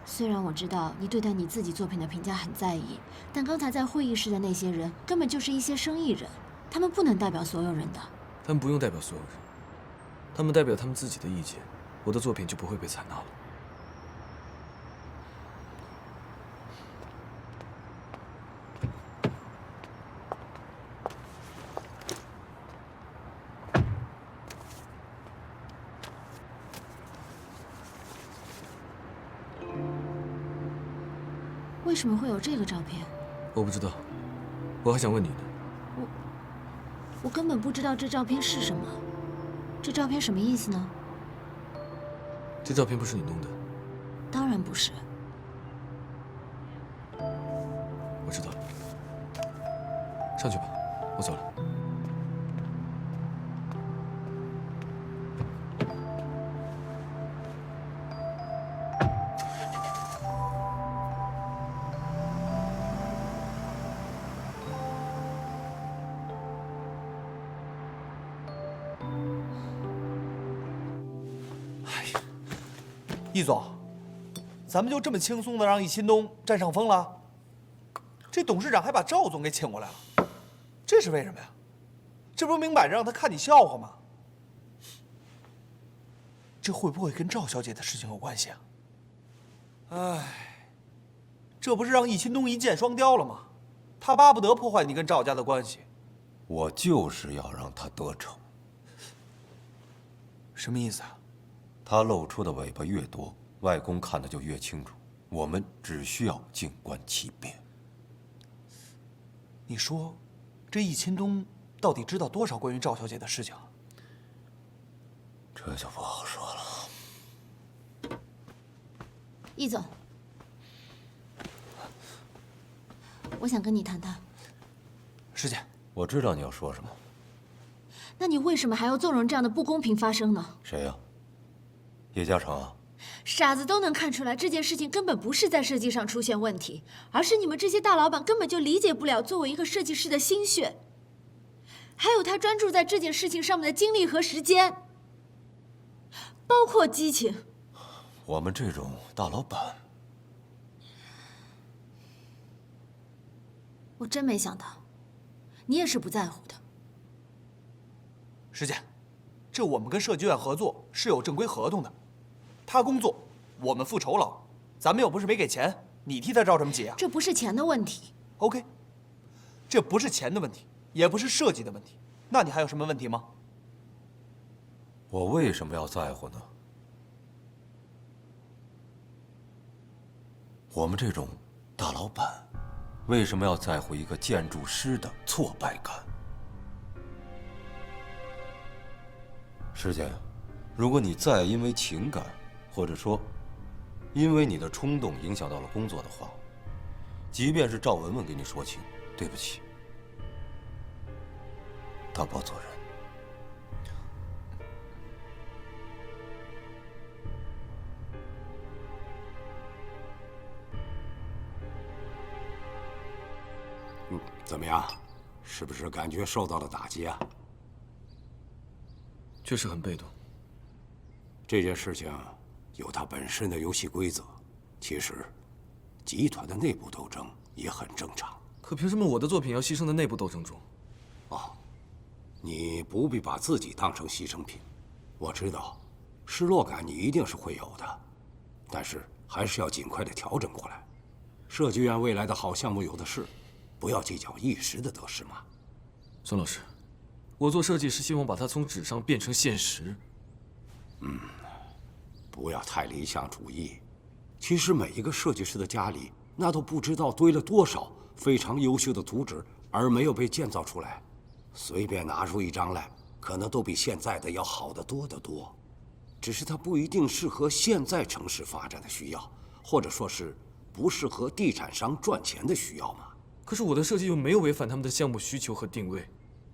虽然我知道你对待你自己作品的评价很在意，但刚才在会议室的那些人根本就是一些生意人，他们不能代表所有人的。他们不用代表所有人，他们代表他们自己的意见，我的作品就不会被采纳了。为什么会有这个照片？我不知道，我还想问你呢。我根本不知道这照片是什么。这照片什么意思呢？这照片不是你弄的？当然不是。我知道了。上去吧，我走了。易总，咱们就这么轻松的让易新东占上风了？这董事长还把赵总给请过来了，这是为什么呀？这不是明摆着让他看你笑话吗？这会不会跟赵小姐的事情有关系啊？哎，这不是让易新东一箭双雕了吗？他巴不得破坏你跟赵家的关系。我就是要让他得逞。什么意思啊？他露出的尾巴越多，外公看得就越清楚。我们只需要静观其变。你说，这易秦东到底知道多少关于赵小姐的事情？这就不好说了。易总，我想跟你谈谈。师姐，我知道你要说什么。那你为什么还要纵容这样的不公平发生呢？谁呀？叶嘉诚啊！傻子都能看出来，这件事情根本不是在设计上出现问题，而是你们这些大老板根本就理解不了作为一个设计师的心血，还有他专注在这件事情上面的精力和时间，包括激情。我们这种大老板，我真没想到，你也是不在乎的。师姐，这我们跟设计院合作是有正规合同的。他工作，我们付酬劳，咱们又不是没给钱，你替他着什么急啊？这不是钱的问题。OK， 这不是钱的问题，也不是设计的问题，那你还有什么问题吗？我为什么要在乎呢？我们这种大老板，为什么要在乎一个建筑师的挫败感？师姐，如果你再因为情感，或者说，因为你的冲动影响到了工作的话，即便是赵文文给你说情，对不起，他不做人。怎么样？是不是感觉受到了打击啊？确实很被动。这件事情有它本身的游戏规则，其实，集团的内部斗争也很正常。可凭什么我的作品要牺牲在内部斗争中？哦，你不必把自己当成牺牲品。我知道，失落感你一定是会有的，但是还是要尽快的调整过来。设计院未来的好项目有的是，不要计较一时的得失嘛。孙老师，我做设计是希望把它从纸上变成现实。不要太理想主义。其实每一个设计师的家里，那都不知道堆了多少非常优秀的图纸，而没有被建造出来。随便拿出一张来，可能都比现在的要好得多得多。只是它不一定适合现在城市发展的需要，或者说是不适合地产商赚钱的需要嘛。可是我的设计又没有违反他们的项目需求和定位，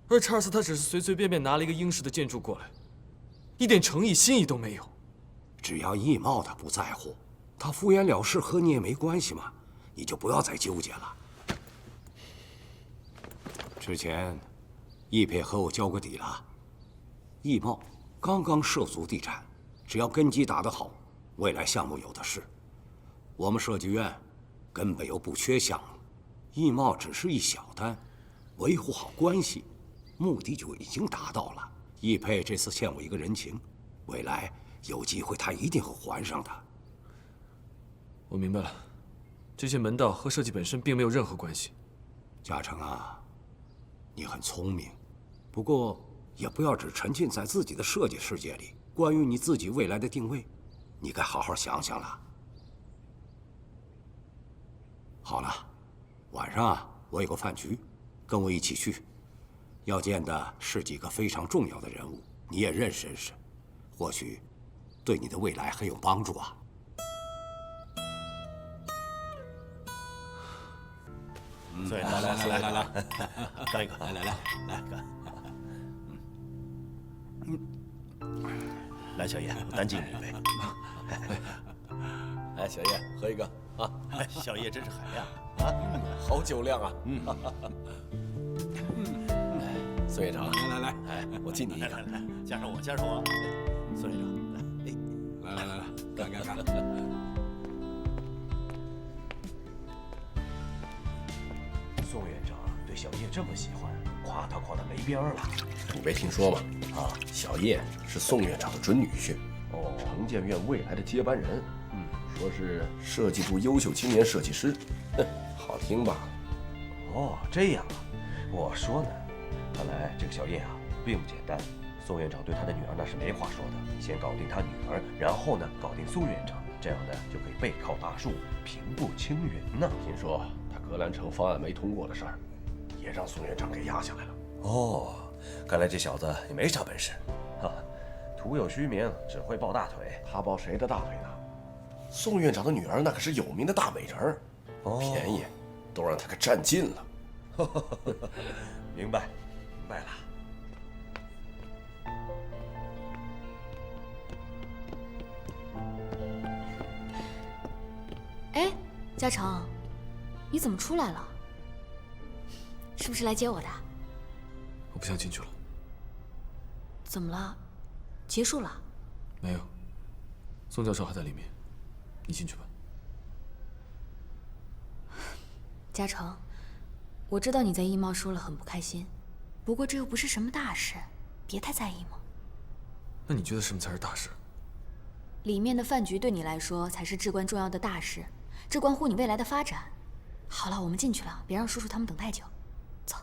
而查尔斯他只是随随便便拿了一个英式的建筑过来，一点诚意心意都没有。只要易茂他不在乎，他敷衍了事和你也没关系嘛，你就不要再纠结了。之前，易佩和我交过底了，易茂刚刚涉足地产，只要根基打得好，未来项目有的是。我们设计院根本又不缺项目，易茂只是一小单，维护好关系，目的就已经达到了。易佩这次欠我一个人情，未来有机会他一定会还上的。我明白了，这些门道和设计本身并没有任何关系。嘉诚啊，你很聪明，不过也不要只沉浸在自己的设计世界里。关于你自己未来的定位，你该好好想想了。好了，晚上啊，我有个饭局，跟我一起去。要见的是几个非常重要的人物，你也认识认识，或许对你的未来很有帮助啊。对，来，干一个，来干。来，小叶，单敬你一杯。来，小叶，喝一个啊！哎，小叶真是海量啊，好酒量啊！孙院长，来，哎，我敬你一个。来，加上我，孙院长，来，干！宋院长对小叶这么喜欢，夸他没边儿了。你没听说吗？啊，小叶是宋院长的准女婿，城建院未来的接班人。说是设计部优秀青年设计师，哼，好听吧？哦，这样啊，我说呢，看来这个小叶啊并不简单。宋院长对他的女儿那是没话说的，先搞定他女儿，然后呢搞定苏院长，这样呢就可以背靠大树，平步青云呢。听说他格兰城方案没通过的事儿，也让宋院长给压下来了。哦，看来这小子也没啥本事，徒有虚名，只会抱大腿。他抱谁的大腿呢？宋院长的女儿那可是有名的大美人儿，便宜都让他给占尽了。明白了。哎，嘉诚，你怎么出来了？是不是来接我的？我不想进去了。怎么了？结束了？没有，宋教授还在里面，你进去吧。嘉诚，我知道你在易茂说了很不开心，不过这又不是什么大事，别太在意嘛。那你觉得什么才是大事？里面的饭局对你来说才是至关重要的大事，这关乎你未来的发展。好了，我们进去了，别让叔叔他们等太久。走。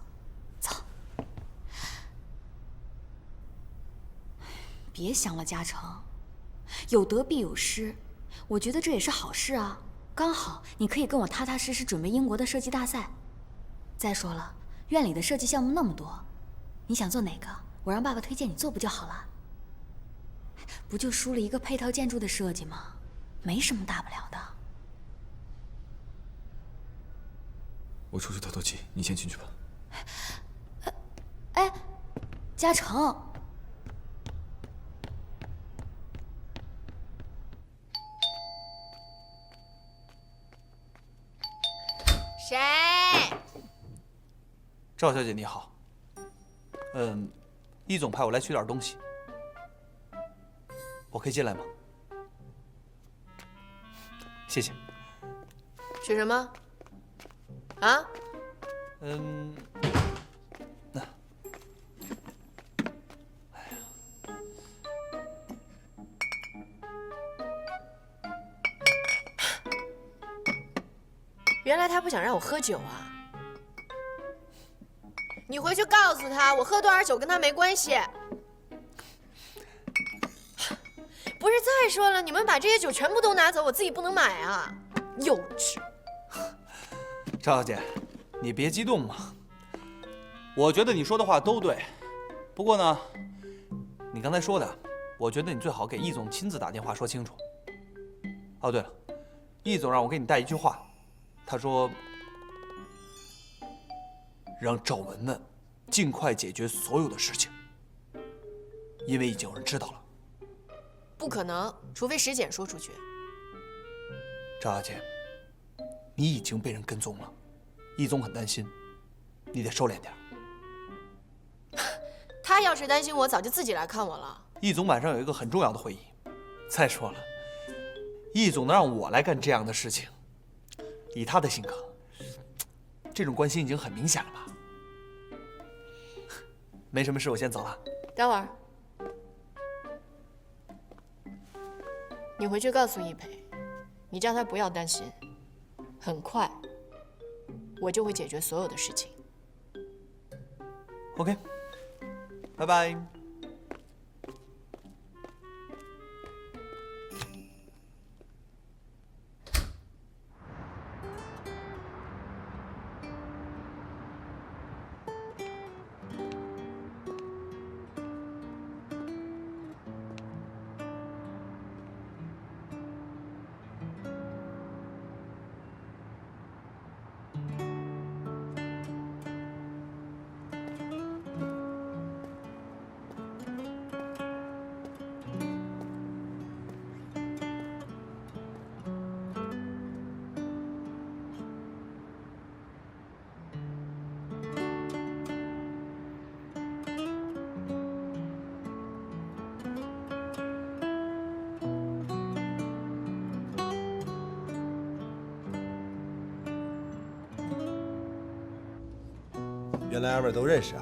别想了，嘉诚，有得必有失，我觉得这也是好事啊。刚好你可以跟我踏踏实实准备英国的设计大赛。再说了，院里的设计项目那么多，你想做哪个，我让爸爸推荐你做不就好了？不就输了一个配套建筑的设计吗？没什么大不了的。我出去透透气，你先进去吧。哎，嘉诚。谁？赵小姐你好。易总派我来取点东西，我可以进来吗？谢谢。取什么？啊？原来他不想让我喝酒啊！你回去告诉他，我喝多少酒跟他没关系。不是，再说了，你们把这些酒全部都拿走，我自己不能买啊！幼稚。赵小姐，你别激动嘛。我觉得你说的话都对，不过呢，你刚才说的，我觉得你最好给易总亲自打电话说清楚。哦，对了，易总让我给你带一句话，他说让赵文文尽快解决所有的事情，因为已经有人知道了。不可能，除非石简说出去。赵小姐，你已经被人跟踪了，易总很担心，你得收敛点。他要是担心我，早就自己来看我了。易总晚上有一个很重要的会议。再说了，易总能让我来干这样的事情，以他的性格，这种关系已经很明显了吧？没什么事，我先走了。等会儿，你回去告诉易培，你叫他不要担心，很快我就会解决所有的事情。OK， 拜拜。原来二位都认识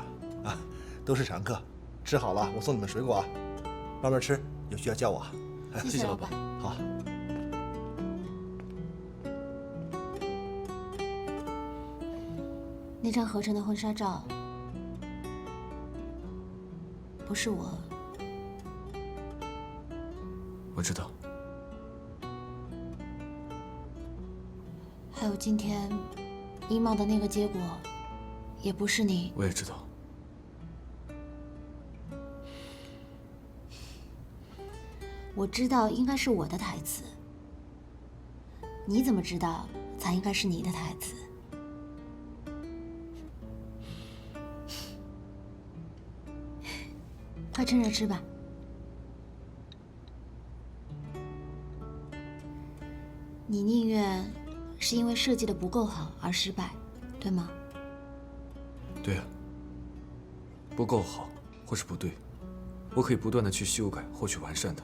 啊，都是常客。吃好了，我送你们水果啊，慢慢吃，有需要叫我啊。谢谢老板。好。那张合成的婚纱照，不是我。我知道。还有今天衣帽的那个结果，也不是你。我也知道。我知道应该是我的台词，你怎么知道才应该是你的台词？快趁热吃吧。你宁愿是因为设计的不够好而失败，对吗？对啊，不够好或是不对，我可以不断的去修改或去完善它。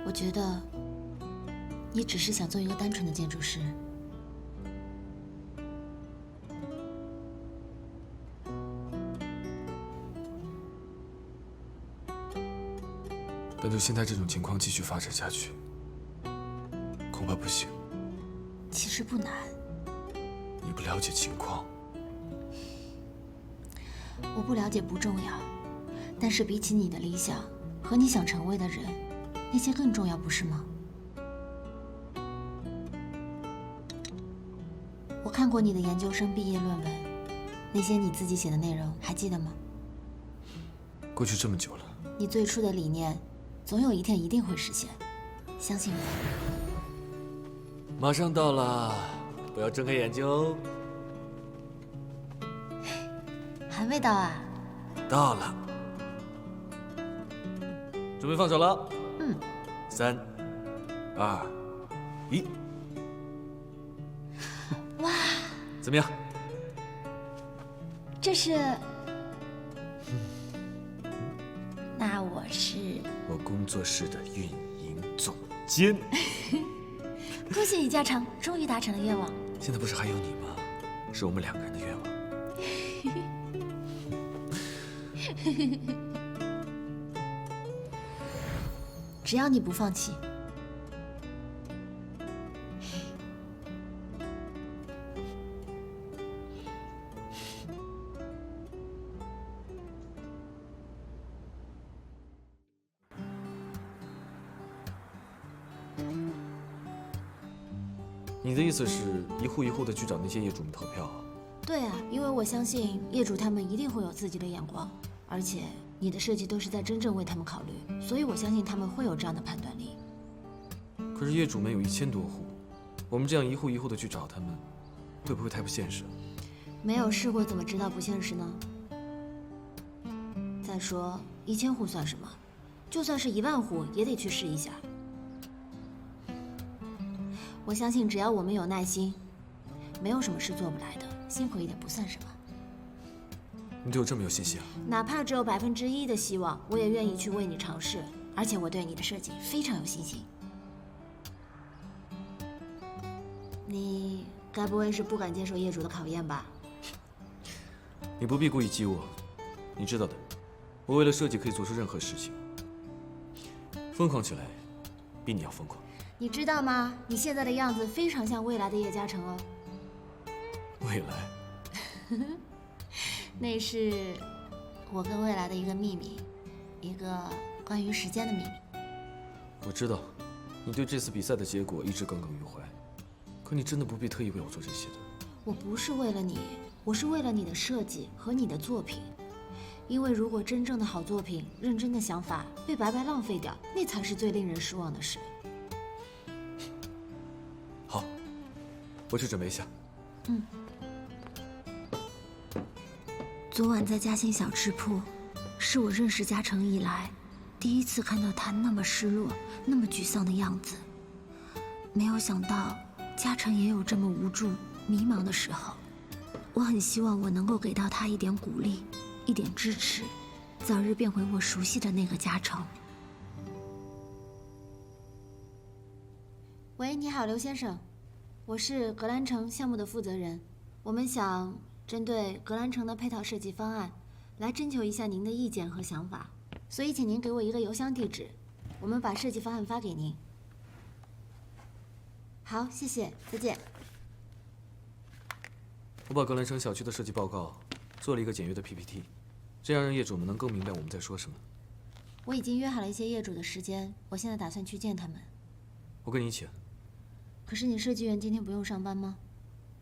我觉得你只是想做一个单纯的建筑师。但就现在这种情况继续发展下去，恐怕不行。其实不难。你不了解情况。我不了解不重要，但是比起你的理想和你想成为的人，那些更重要，不是吗？我看过你的研究生毕业论文，那些你自己写的内容还记得吗？过去这么久了，你最初的理念，总有一天一定会实现，相信我。马上到了，不要睁开眼睛哦。还未到啊？到了，准备放手了。嗯。3、2、1。哇！怎么样？这是那我是我工作室的运营总监。恭喜你嘉诚，终于达成了愿望。现在不是还有你吗？是我们2个人的愿望。只要你不放弃。你的意思是一户一户的去找那些业主们投票啊？对啊，因为我相信业主他们一定会有自己的眼光，而且你的设计都是在真正为他们考虑，所以我相信他们会有这样的判断力。可是业主们有1000多户，我们这样一户一户的去找他们，会不会太不现实？没有试过怎么知道不现实呢？再说1000户算什么？就算是1万户也得去试一下。我相信只要我们有耐心，没有什么是做不来的，辛苦一点不算什么。你对我这么有信心啊？哪怕只有1%的希望，我也愿意去为你尝试。而且我对你的设计非常有信心。你该不会是不敢接受业主的考验吧？你不必故意激我，你知道的，我为了设计可以做出任何事情。疯狂起来，比你要疯狂。你知道吗？你现在的样子非常像未来的叶嘉诚哦。未来？那是我跟未来的一个秘密，一个关于时间的秘密。我知道，你对这次比赛的结果一直耿耿于怀，可你真的不必特意为我做这些的。我不是为了你，我是为了你的设计和你的作品。因为如果真正的好作品、认真的想法被白白浪费掉，那才是最令人失望的事。好，我去准备一下。嗯。昨晚在嘉兴小吃铺，是我认识嘉诚以来第一次看到他那么失落、那么沮丧的样子。没有想到嘉诚也有这么无助、迷茫的时候。我很希望我能够给到他一点鼓励，一点支持，早日变回我熟悉的那个嘉诚。喂，你好，刘先生，我是格兰城项目的负责人，我们想针对格兰城的配套设计方案，来征求一下您的意见和想法，所以请您给我一个邮箱地址，我们把设计方案发给您。好，谢谢，再见。我把格兰城小区的设计报告做了一个简约的 PPT， 这样让业主们能更明白我们在说什么。我已经约好了一些业主的时间，我现在打算去见他们。我跟你一起。可是你设计院今天不用上班吗？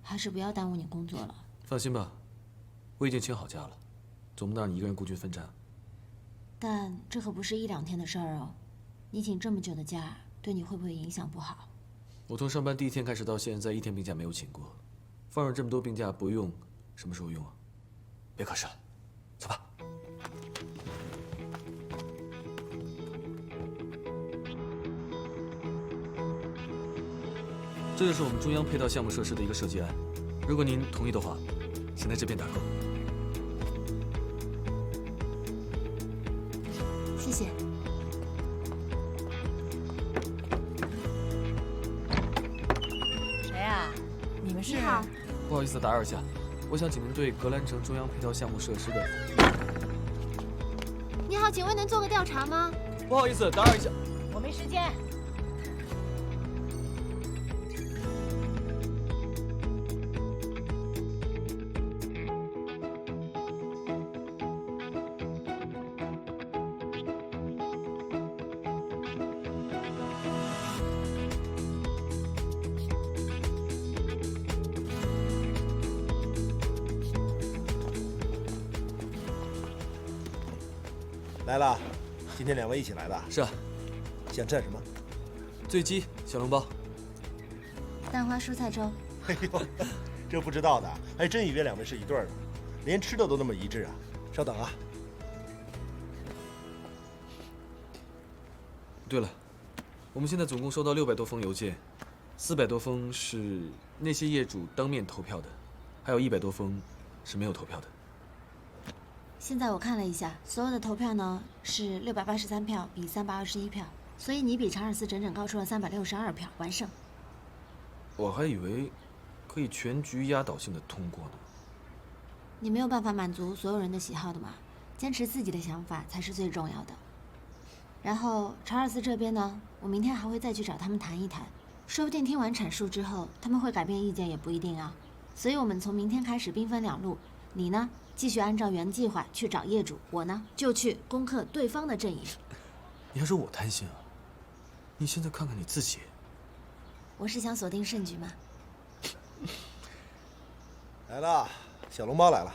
还是不要耽误你工作了。放心吧，我已经请好假了，总不能让你一个人孤军奋战。但这可不是1、2天的事儿哦，你请这么久的假，对你会不会影响不好？我从上班第1天开始到现在，1天病假没有请过，放任这么多病假不用，什么时候用啊？别可视了，走吧。这就是我们中央配套项目设施的一个设计案，如果您同意的话，请在这边打勾。谢谢。谁呀？你们是？你好。不好意思打扰一下，我想请您对格兰城中央配套项目设施的。你好，请问能做个调查吗？不好意思打扰一下。我没时间。来了，今天2位一起来的。是啊。想吃点什么？醉鸡、小笼包、蛋花蔬菜粥。哎呦，这不知道的还真以为2位是一对儿呢，连吃的都那么一致啊！稍等啊。对了，我们现在总共收到600多封邮件，400多封是那些业主当面投票的，还有100多封是没有投票的。现在我看了一下，所有的投票呢是683票比321票，所以你比查尔斯整整高出了362票，完胜。我还以为可以全局压倒性的通过呢。你没有办法满足所有人的喜好的嘛，坚持自己的想法才是最重要的。然后查尔斯这边呢，我明天还会再去找他们谈一谈，说不定听完阐述之后，他们会改变意见也不一定啊。所以我们从明天开始兵分两路，你呢继续按照原计划去找业主，我呢就去攻克对方的阵营。你还说我贪心啊？你现在看看你自己。我是想锁定胜局嘛。来了，小笼包来了，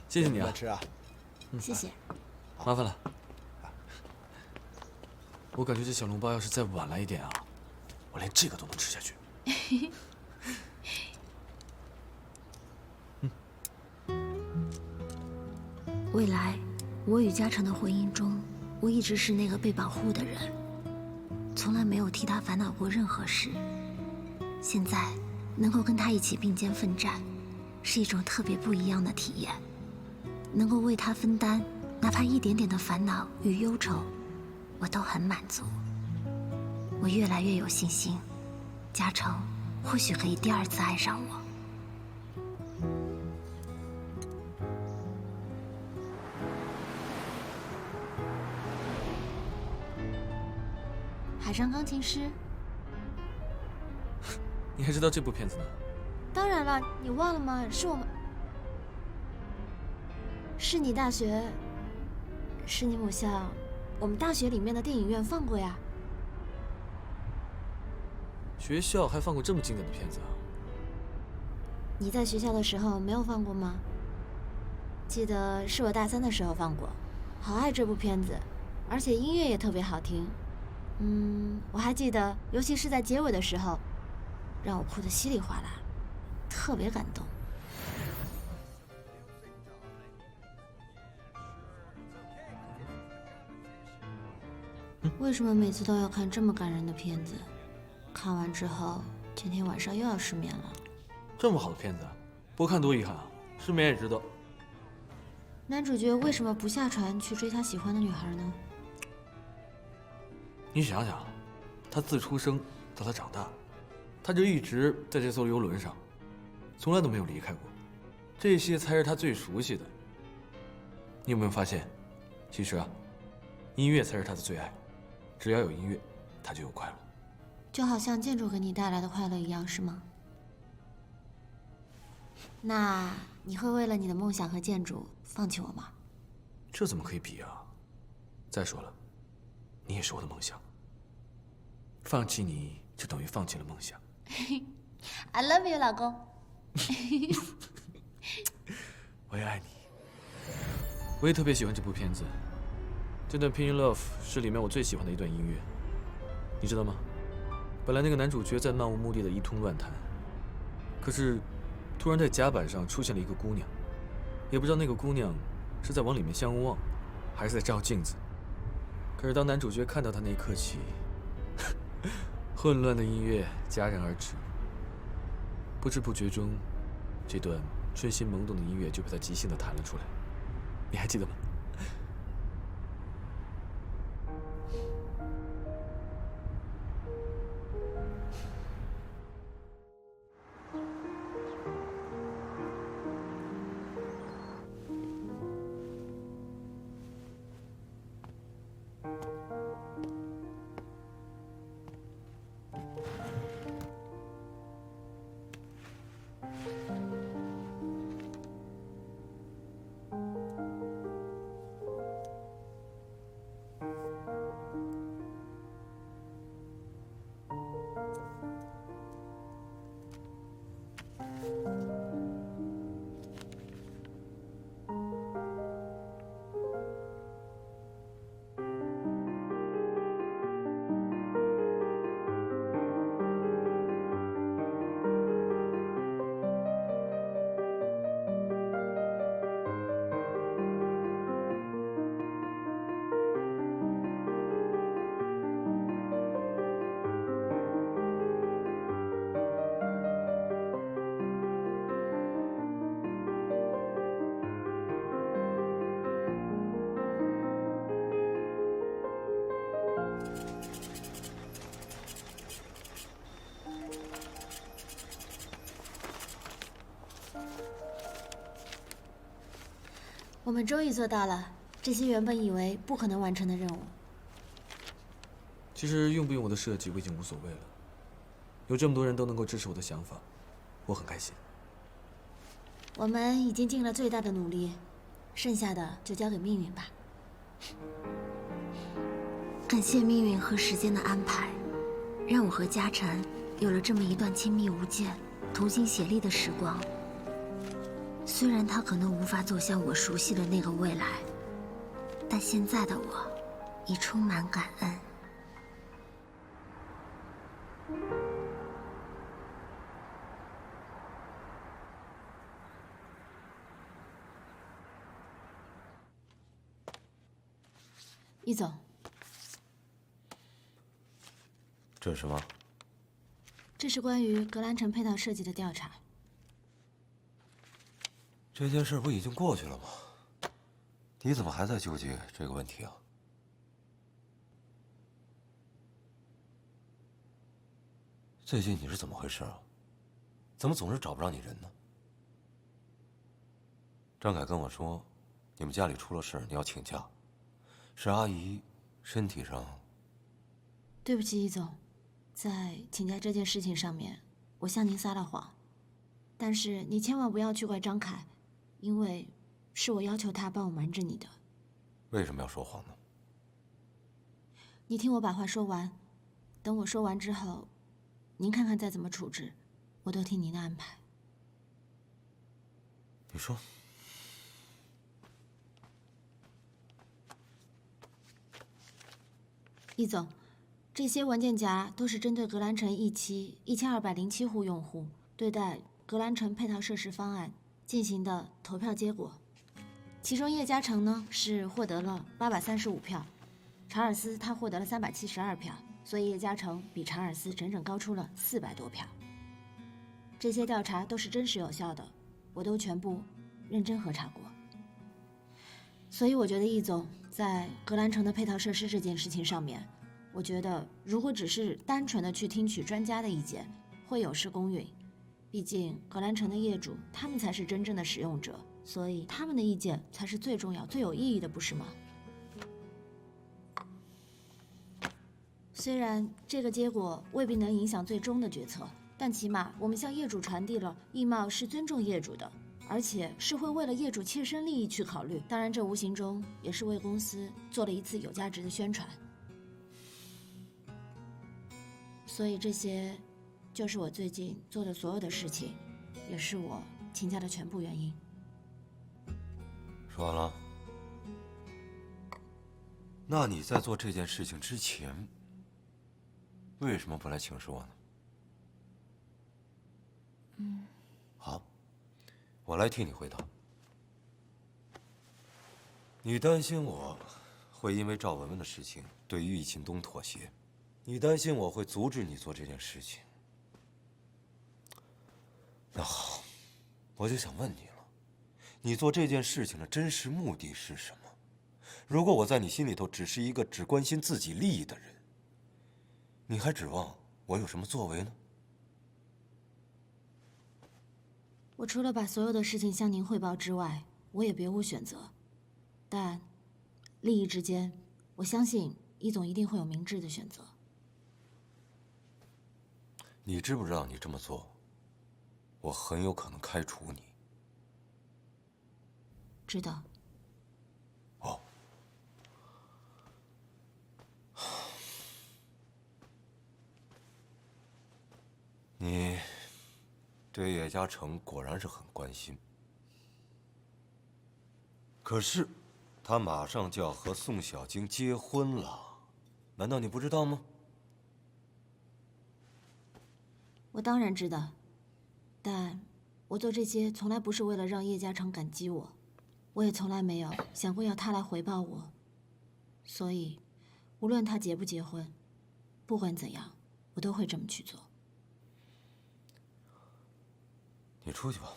谢谢你啊。来吃啊。谢谢。麻烦了。我感觉这小笼包要是再晚来一点啊，我连这个都能吃下去。未来，我与嘉诚的婚姻中，我一直是那个被保护的人，从来没有替他烦恼过任何事。现在能够跟他一起并肩奋战，是一种特别不一样的体验。能够为他分担，哪怕一点点的烦恼与忧愁，我都很满足。我越来越有信心，嘉诚或许可以第二次爱上我。海上钢琴师，你还知道这部片子呢？当然了，你忘了吗？是你大学，是你母校，我们大学里面的电影院放过呀。学校还放过这么经典的片子啊？你在学校的时候没有放过吗？记得是我大3的时候放过，好爱这部片子，而且音乐也特别好听。我还记得，尤其是在结尾的时候，让我哭得稀里哗啦，特别感动。为什么每次都要看这么感人的片子？看完之后，今天晚上又要失眠了。这么好的片子，不看多遗憾啊！失眠也值得。男主角为什么不下船去追他喜欢的女孩呢？你想想，他自出生到他长大，他就一直在这艘游轮上，从来都没有离开过。这些才是他最熟悉的。你有没有发现，其实啊，音乐才是他的最爱。只要有音乐，他就有快乐。就好像建筑给你带来的快乐一样，是吗？那你会为了你的梦想和建筑放弃我吗？这怎么可以比啊？再说了，你也是我的梦想。放弃你就等于放弃了梦想。I love you， 老公。我也爱你。我也特别喜欢这部片子，这段《Pin in Love》是里面我最喜欢的一段音乐。你知道吗？本来那个男主角在漫无目的的一通乱弹，可是突然在甲板上出现了一个姑娘，也不知道那个姑娘是在往里面相望，还是在照镜子。可是当男主角看到她那一刻起，混乱的音乐戛然而止，不知不觉中，这段春心萌动的音乐就被他即兴地弹了出来。你还记得吗？我们终于做到了这些原本以为不可能完成的任务。其实用不用我的设计，我已经无所谓了。有这么多人都能够支持我的想法，我很开心。我们已经尽了最大的努力，剩下的就交给命运吧。感谢命运和时间的安排，让我和嘉诚有了这么一段亲密无间、同心协力的时光。虽然他可能无法走向我熟悉的那个未来，但现在的我已充满感恩。易总，这是什么？这是关于格兰城配套设计的调查。这件事不已经过去了吗？你怎么还在纠结这个问题啊？最近你是怎么回事啊？怎么总是找不着你人呢？张凯跟我说，你们家里出了事，你要请假，是阿姨身体上……对不起，易总，在请假这件事情上面，我向您撒了谎。但是你千万不要去怪张凯，因为是我要求他帮我瞒着你的。为什么要说谎呢？你听我把话说完，等我说完之后，您看看再怎么处置，我都听您的安排。你说。易总，这些文件夹都是针对格兰城一期1207户用户对待格兰城配套设施方案进行的投票结果。其中叶嘉诚呢是获得了835票，查尔斯他获得了372票，所以叶嘉诚比查尔斯整整高出了400多票。这些调查都是真实有效的，我都全部认真核查过。所以我觉得易总在格兰城的配套设施这件事情上面，我觉得如果只是单纯的去听取专家的意见，会有失公允。毕竟格兰城的业主，他们才是真正的使用者，所以他们的意见才是最重要、最有意义的，不是吗？虽然这个结果未必能影响最终的决策，但起码我们向业主传递了易贸是尊重业主的，而且是会为了业主切身利益去考虑。当然，这无形中也是为公司做了一次有价值的宣传。所以这些就是我最近做的所有的事情，也是我请假的全部原因。说完了？那你在做这件事情之前，为什么不来请示我呢？好，我来替你回答。你担心我会因为赵文文的事情对于易勤东妥协，你担心我会阻止你做这件事情。那好，我就想问你了，你做这件事情的真实目的是什么？如果我在你心里头只是一个只关心自己利益的人，你还指望我有什么作为呢？我除了把所有的事情向您汇报之外，我也别无选择。但利益之间，我相信易总一定会有明智的选择。你知不知道你这么做，我很有可能开除你？知道。哦。你对叶嘉诚果然是很关心，可是他马上就要和宋小晶结婚了，难道你不知道吗？我当然知道，但我做这些从来不是为了让叶嘉诚感激我，我也从来没有想过要他来回报我。所以，无论他结不结婚，不管怎样，我都会这么去做。你出去吧。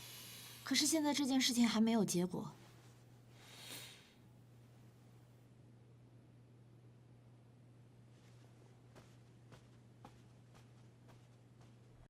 可是现在这件事情还没有结果，